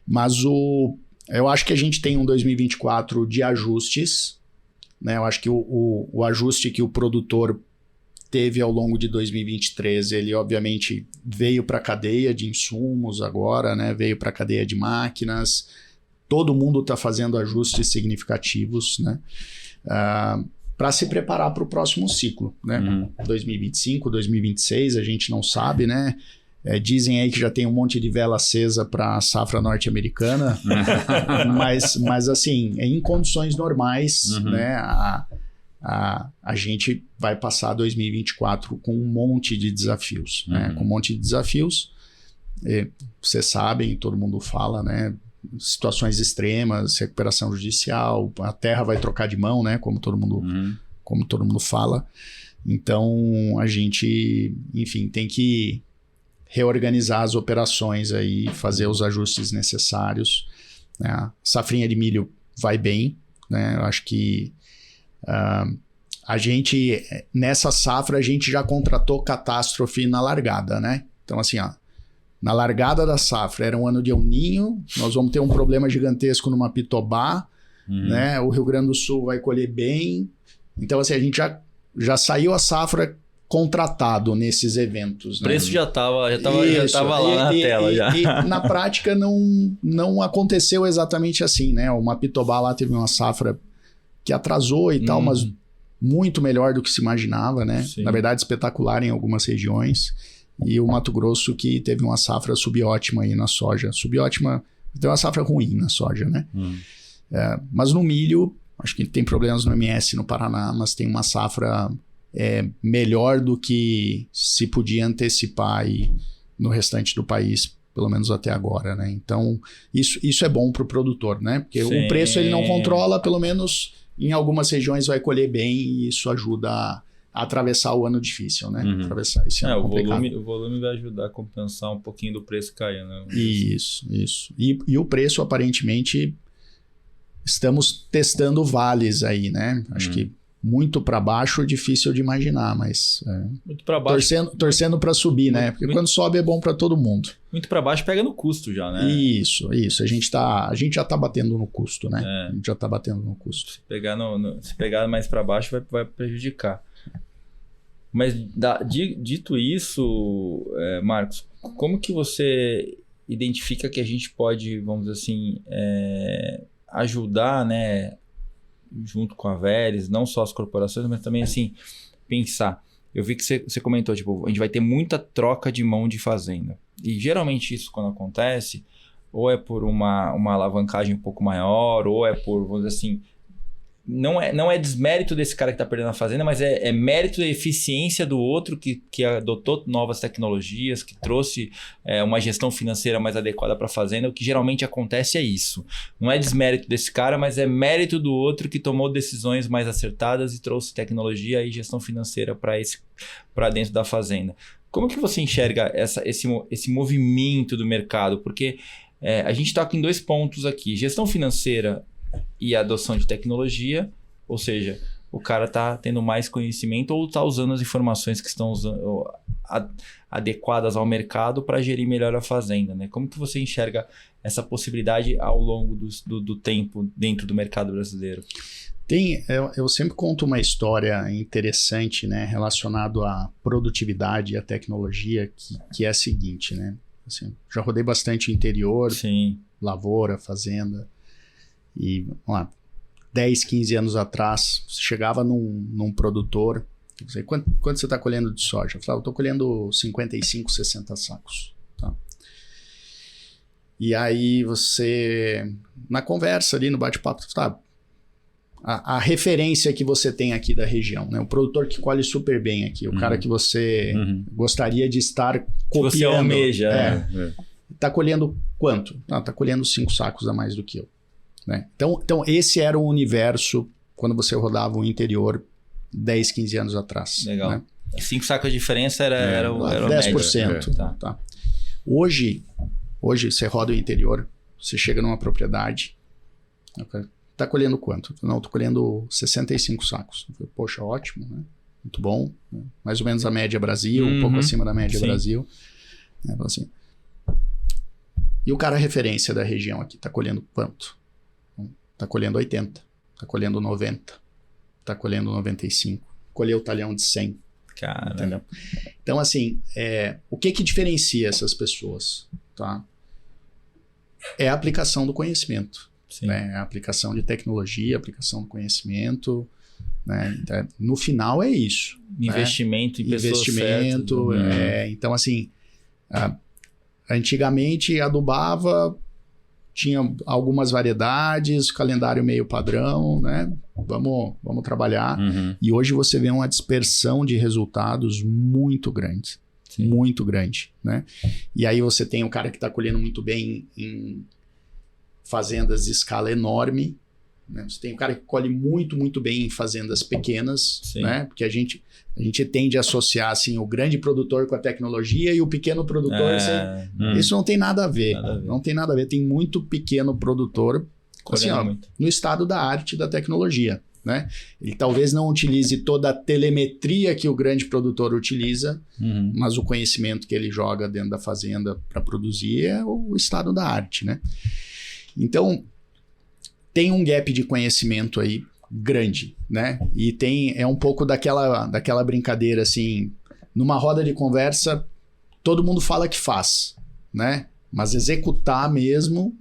Mas eu acho que a gente tem um 2024 de ajustes, né? Eu acho que o ajuste que o produtor teve ao longo de 2023, ele obviamente veio para a cadeia de insumos agora, né? Veio para a cadeia de máquinas, todo mundo está fazendo ajustes significativos, né? para se preparar para o próximo ciclo, né? 2025, 2026, a gente não sabe, né? Dizem aí que já tem um monte de vela acesa para a safra norte-americana, mas assim, em condições normais, né? A gente vai passar 2024 com um monte de desafios, né? Com um monte de desafios. Vocês sabem, todo mundo fala, né? Situações extremas, recuperação judicial, a terra vai trocar de mão, né? Como todo mundo fala. Então, a gente, enfim, tem que reorganizar as operações aí, fazer os ajustes necessários, né? A safrinha de milho vai bem, né? Eu acho que a gente, nessa safra, a gente já contratou catástrofe na largada, né? Então, assim, na largada da safra, era um ano de El Niño, nós vamos ter um problema gigantesco numa Pitobá, né? O Rio Grande do Sul vai colher bem. Então, assim, a gente já saiu a safra contratado nesses eventos. O preço já estava lá na tela. E na prática não aconteceu exatamente assim, né? Uma Pitobá lá teve uma safra que atrasou e tal, mas muito melhor do que se imaginava, né? Sim. Na verdade, espetacular em algumas regiões. E o Mato Grosso que teve uma safra subótima aí na soja. Subótima, tem uma safra ruim na soja, né? Mas no milho, acho que tem problemas no MS no Paraná, mas tem uma safra melhor do que se podia antecipar aí no restante do país, pelo menos até agora, né? Então, isso é bom para o produtor, né? Porque o preço ele não controla, pelo menos em algumas regiões vai colher bem e isso ajuda a atravessar o ano difícil, né? Atravessar esse ano complicado. O volume vai ajudar a compensar um pouquinho do preço cair, né? Isso. E o preço, aparentemente, estamos testando vales aí, né? Acho que muito para baixo é difícil de imaginar, mas muito para baixo, torcendo para subir, né? Porque quando sobe é bom para todo mundo. Muito para baixo pega no custo já, né? Isso. A gente já tá batendo no custo, né? A gente já tá batendo no custo. Se pegar mais para baixo vai prejudicar. Mas dito isso, Marcos, como que você identifica que a gente pode, vamos dizer assim, ajudar, né, junto com a Veles, não só as corporações, mas também assim, pensar. Eu vi que você comentou, tipo, a gente vai ter muita troca de mão de fazenda. E geralmente isso quando acontece, ou é por uma alavancagem um pouco maior, ou é por, vamos dizer assim, não é desmérito desse cara que está perdendo a fazenda, mas é mérito da eficiência do outro que adotou novas tecnologias, que trouxe uma gestão financeira mais adequada para a fazenda. O que geralmente acontece é isso. Não é desmérito desse cara, mas é mérito do outro que tomou decisões mais acertadas e trouxe tecnologia e gestão financeira para dentro da fazenda. Como que você enxerga esse movimento do mercado? Porque a gente toca em 2 pontos aqui. Gestão financeira e a adoção de tecnologia, ou seja, o cara está tendo mais conhecimento ou está usando as informações que estão adequadas ao mercado para gerir melhor a fazenda, né? Como que você enxerga essa possibilidade ao longo do tempo dentro do mercado brasileiro? Eu sempre conto uma história interessante, né, relacionado à produtividade e à tecnologia, que é a seguinte, né? Assim, já rodei bastante interior, lavoura, fazenda. E, vamos lá, 10, 15 anos atrás, você chegava num produtor, você, quanto você está colhendo de soja? Eu falava, eu estou colhendo 55, 60 sacos. Tá? E aí você, na conversa ali, no bate-papo, tá, a referência que você tem aqui da região, né? O produtor que colhe super bem aqui, o cara que você gostaria de estar copiando. Que você almeja. Está colhendo quanto? Está colhendo 5 sacos a mais do que eu. Né? Então, esse era o universo quando você rodava o interior 10, 15 anos atrás. Legal. Né? 5 sacos de diferença era o 10%. Médio. Tá. Hoje você roda o interior, você chega numa propriedade, tá colhendo quanto? Não, tô colhendo 65 sacos. Eu falei, poxa, ótimo, né? Muito bom. Né? Mais ou menos a média Brasil, um pouco acima da média Brasil. Assim. E o cara referência da região aqui, tá colhendo quanto? Tá colhendo 80, tá colhendo 90, tá colhendo 95. Colheu o talhão de 100. Cara. Entendeu? Então, assim, o que diferencia essas pessoas? Tá? É a aplicação do conhecimento. Né? A aplicação de tecnologia, a aplicação do conhecimento. né? Então, no final é isso. Investimento, né? Em pessoas investimento, certas. Então, assim, antigamente adubava, tinha algumas variedades, calendário meio padrão, né? Vamos trabalhar. E hoje você vê uma dispersão de resultados muito grande. Sim. Muito grande, né? E aí você tem o cara que está colhendo muito bem em fazendas de escala enorme, né? Você tem o cara que colhe muito, muito bem em fazendas pequenas, sim, né? Porque a gente tende a associar assim, o grande produtor com a tecnologia e o pequeno produtor. Isso não tem nada a ver. Não tem nada a ver. Tem muito pequeno produtor assim, no estado da arte da tecnologia, né? Ele talvez não utilize toda a telemetria que o grande produtor utiliza, mas o conhecimento que ele joga dentro da fazenda para produzir é o estado da arte, né? Então, tem um gap de conhecimento aí grande, né? E é um pouco daquela brincadeira assim, numa roda de conversa, todo mundo fala que faz, né? Mas executar mesmo,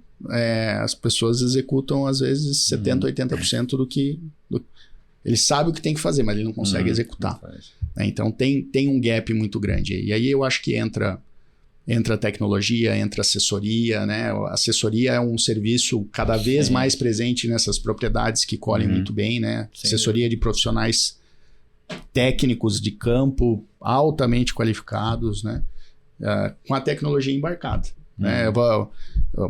as pessoas executam às vezes 70%, 80% do que... Ele sabe o que tem que fazer, mas ele não consegue executar. Né? Então tem um gap muito grande. E aí eu acho que entra tecnologia, entra assessoria, né? A assessoria é um serviço cada vez mais presente nessas propriedades que colhem muito bem, né? Sim. Assessoria de profissionais técnicos de campo altamente qualificados, né? Com a tecnologia embarcada. Né? Eu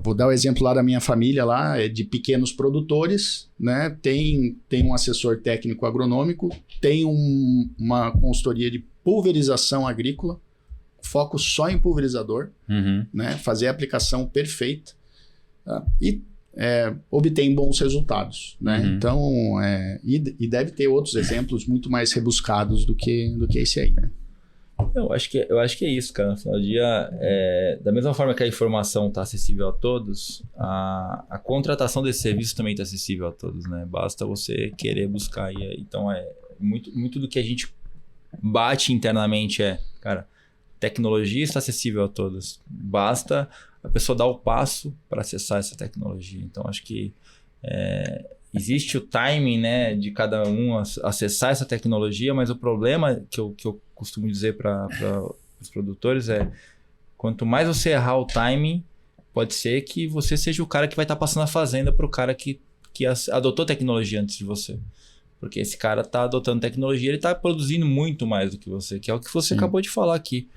vou dar o exemplo lá da minha família, lá, de pequenos produtores, né? Tem um assessor técnico agronômico, tem uma consultoria de pulverização agrícola, foco só em pulverizador, né? Fazer a aplicação perfeita e obtém bons resultados, né? Então, e deve ter outros exemplos muito mais rebuscados do que esse aí, né? Eu acho que é isso, cara. No final do dia, da mesma forma que a informação está acessível a todos, a contratação desse serviço também está acessível a todos, né? Basta você querer buscar. Então, muito do que a gente bate internamente cara, tecnologia está acessível a todos. Basta a pessoa dar o passo para acessar essa tecnologia. Então, acho que existe o timing, né, de cada um acessar essa tecnologia, mas o problema que eu costumo dizer para os produtores quanto mais você errar o timing, pode ser que você seja o cara que vai estar passando a fazenda para o cara que adotou tecnologia antes de você. Porque esse cara está adotando tecnologia, ele está produzindo muito mais do que você, que é o que você acabou de falar aqui.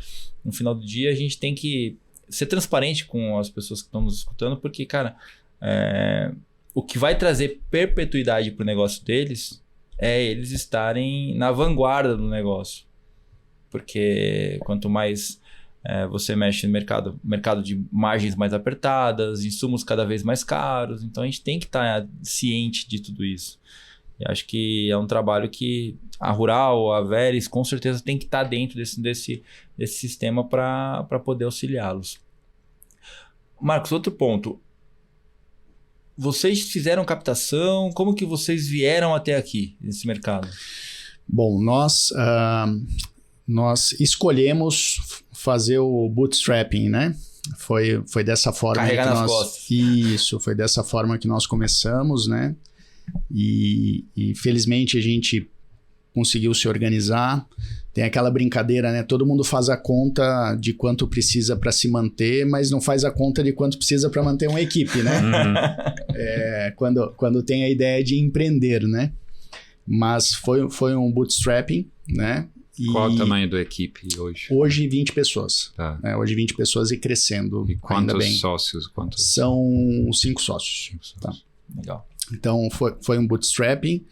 No final do dia, a gente tem que ser transparente com as pessoas que estão nos escutando, porque, cara, o que vai trazer perpetuidade para o negócio deles é eles estarem na vanguarda do negócio. Porque quanto mais você mexe no mercado de margens mais apertadas, insumos cada vez mais caros, então a gente tem que estar ciente de tudo isso. E acho que é um trabalho que a Rural, a Veres, com certeza tem que estar dentro desse sistema para poder auxiliá-los. Marcos, outro ponto. Vocês fizeram captação, como que vocês vieram até aqui, nesse mercado? Bom, nós escolhemos fazer o bootstrapping, né? Foi dessa forma Carregar nas costas. Isso, foi dessa forma que nós começamos, né? E felizmente a gente conseguiu se organizar. Tem aquela brincadeira, né? Todo mundo faz a conta de quanto precisa para se manter, mas não faz a conta de quanto precisa para manter uma equipe, né? Quando tem a ideia de empreender, né? Mas foi um bootstrapping, né? Qual o tamanho da equipe hoje? Hoje 20 pessoas. Tá. Hoje 20 pessoas e crescendo. E quantos sócios? São 5 sócios. Tá. Legal. Então foi um bootstrapping.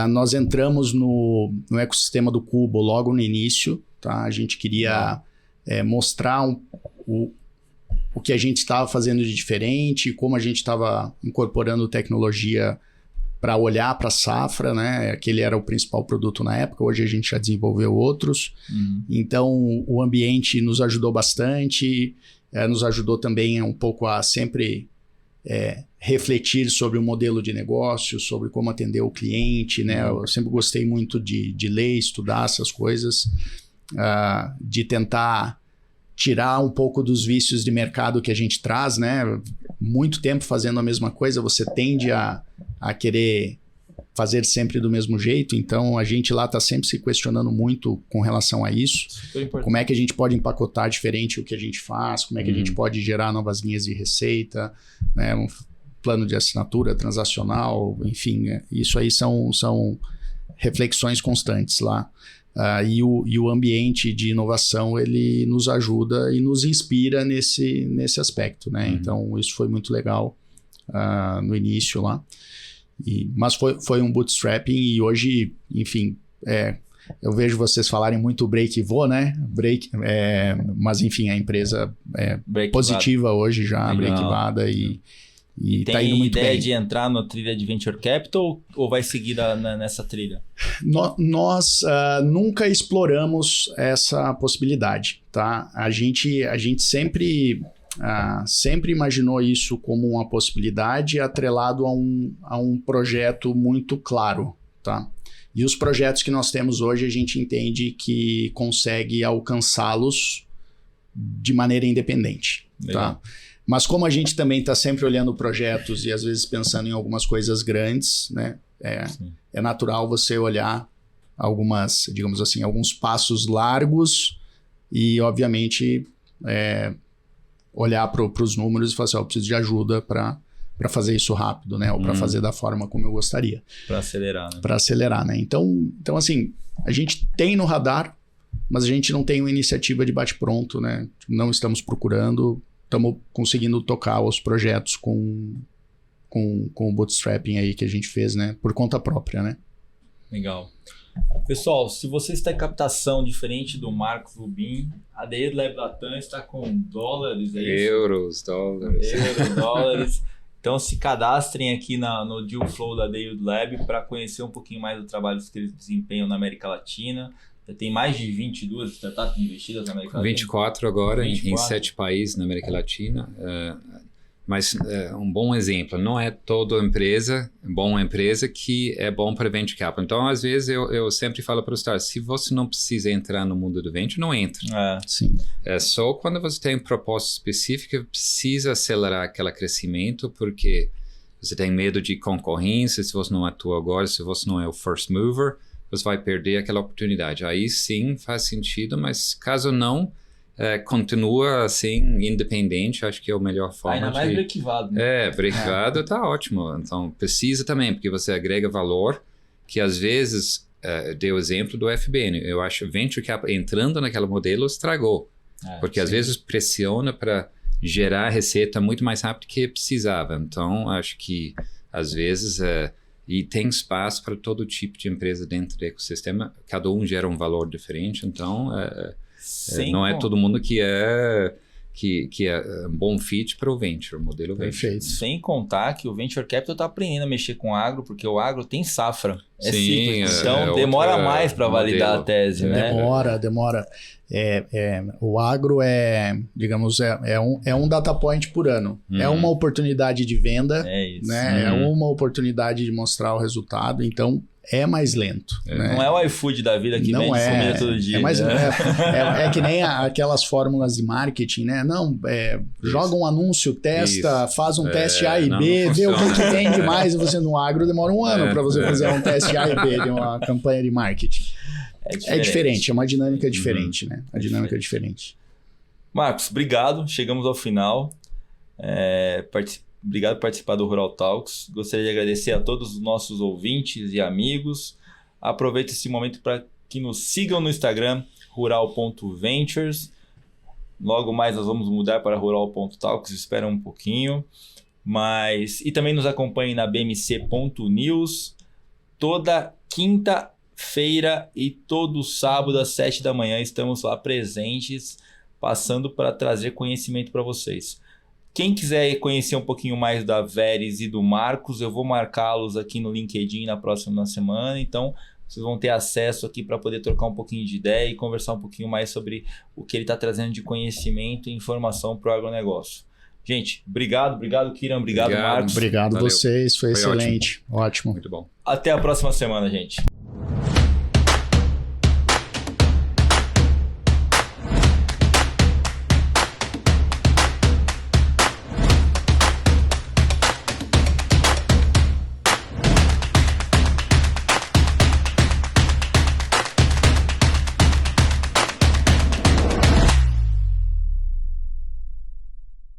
Nós entramos no ecossistema do Cubo logo no início. Tá? A gente queria mostrar o que a gente estava fazendo de diferente, como a gente estava incorporando tecnologia para olhar para a safra, né? Aquele era o principal produto na época, hoje a gente já desenvolveu outros. Então, o ambiente nos ajudou bastante, nos ajudou também um pouco a sempre refletir sobre o modelo de negócio, sobre como atender o cliente, né? Eu sempre gostei muito de ler, estudar essas coisas, de tentar tirar um pouco dos vícios de mercado que a gente traz, né? Muito tempo fazendo a mesma coisa, você tende a querer fazer sempre do mesmo jeito, então a gente lá está sempre se questionando muito com relação a isso. Como é que a gente pode empacotar diferente o que a gente faz, como é que a gente pode gerar novas linhas de receita, né, um plano de assinatura transacional, enfim, isso aí são reflexões constantes lá. E o ambiente de inovação, ele nos ajuda e nos inspira nesse aspecto, né? Então, isso foi muito legal no início lá. Mas foi um bootstrapping e hoje, enfim, eu vejo vocês falarem muito break-even, né? Mas, enfim, a empresa é positiva hoje já, break-evada e tá indo muito bem. Tem ideia de entrar na trilha de Venture Capital ou vai seguir nessa trilha? Nós nunca exploramos essa possibilidade, tá? A gente sempre imaginou isso como uma possibilidade atrelado a um projeto muito claro, tá? E os projetos que nós temos hoje, a gente entende que consegue alcançá-los de maneira independente, tá? Mas como a gente também está sempre olhando projetos e às vezes pensando em algumas coisas grandes, né? É natural você olhar digamos assim, alguns passos largos e, obviamente, olhar para os números e falar assim, eu preciso de ajuda para fazer isso rápido, né? Ou para fazer da forma como eu gostaria. Para acelerar, né? Para acelerar, né? Então, assim, a gente tem no radar, mas a gente não tem uma iniciativa de bate-pronto, né? Não estamos procurando, estamos conseguindo tocar os projetos com o bootstrapping aí que a gente fez, né? Por conta própria, né? Legal. Pessoal, se você está em captação diferente do Marcos Rubin, a The Lab Latam está com dólares, é isso? Euros, dólares. Então se cadastrem aqui no Deal Flow da The Lab para conhecer um pouquinho mais do trabalho que eles desempenham na América Latina. Já tem mais de 22 startups investidas na América Latina. 24 agora, 24. Em 7 países na América Latina. Mas um bom exemplo, não é toda boa empresa que é bom para Venture Capital. Então, às vezes, eu sempre falo para os startups, se você não precisa entrar no mundo do Venture, não entre. Sim. É só quando você tem proposta específica, precisa acelerar aquele crescimento, porque você tem medo de concorrência, se você não atua agora, se você não é o first mover, você vai perder aquela oportunidade. Aí sim faz sentido, mas caso não, continua assim, independente, acho que é a melhor forma. Ainda mais break-evado. Né? Break-evado tá ótimo. Então, precisa também, porque você agrega valor, que às vezes, deu exemplo do FBN. Eu acho que Venture Capital entrando naquele modelo estragou. Porque às vezes pressiona para gerar receita muito mais rápido que precisava. Então, acho que às vezes... E tem espaço para todo tipo de empresa dentro do ecossistema. Cada um gera um valor diferente, então... não é todo mundo que é um bom fit para o venture, o modelo venture. Sem contar que o Venture Capital está aprendendo a mexer com o agro, porque o agro tem safra. Sim, então demora mais para validar a tese, né? Demora. O agro digamos, um data point por ano. É uma oportunidade de venda, né? É uma oportunidade de mostrar o resultado, então é mais lento. Né? Não é o iFood da vida que vende comida todo dia. É que nem aquelas fórmulas de marketing, né? Joga um anúncio, testa, faz um teste A e B, vê o que vende mais, e você no agro demora um ano para você fazer um teste A e B de uma campanha de marketing. É diferente, é uma dinâmica diferente, né? A dinâmica é diferente. Marcos, obrigado. Chegamos ao final. Obrigado por participar do Rural Talks. Gostaria de agradecer a todos os nossos ouvintes e amigos. Aproveito esse momento para que nos sigam no Instagram, rural.ventures. Logo mais nós vamos mudar para rural.talks, espera um pouquinho. E também nos acompanhem na bmc.news. Toda quinta-feira e todo sábado às 7 da manhã estamos lá presentes, passando para trazer conhecimento para vocês. Quem quiser conhecer um pouquinho mais da Veres e do Marcos, eu vou marcá-los aqui no LinkedIn na próxima semana. Então, vocês vão ter acesso aqui para poder trocar um pouquinho de ideia e conversar um pouquinho mais sobre o que ele está trazendo de conhecimento e informação para o agronegócio. Gente, obrigado, Kiran, obrigado, Marcos. Obrigado a vocês, foi excelente. Ótimo. Muito bom. Até a próxima semana, gente.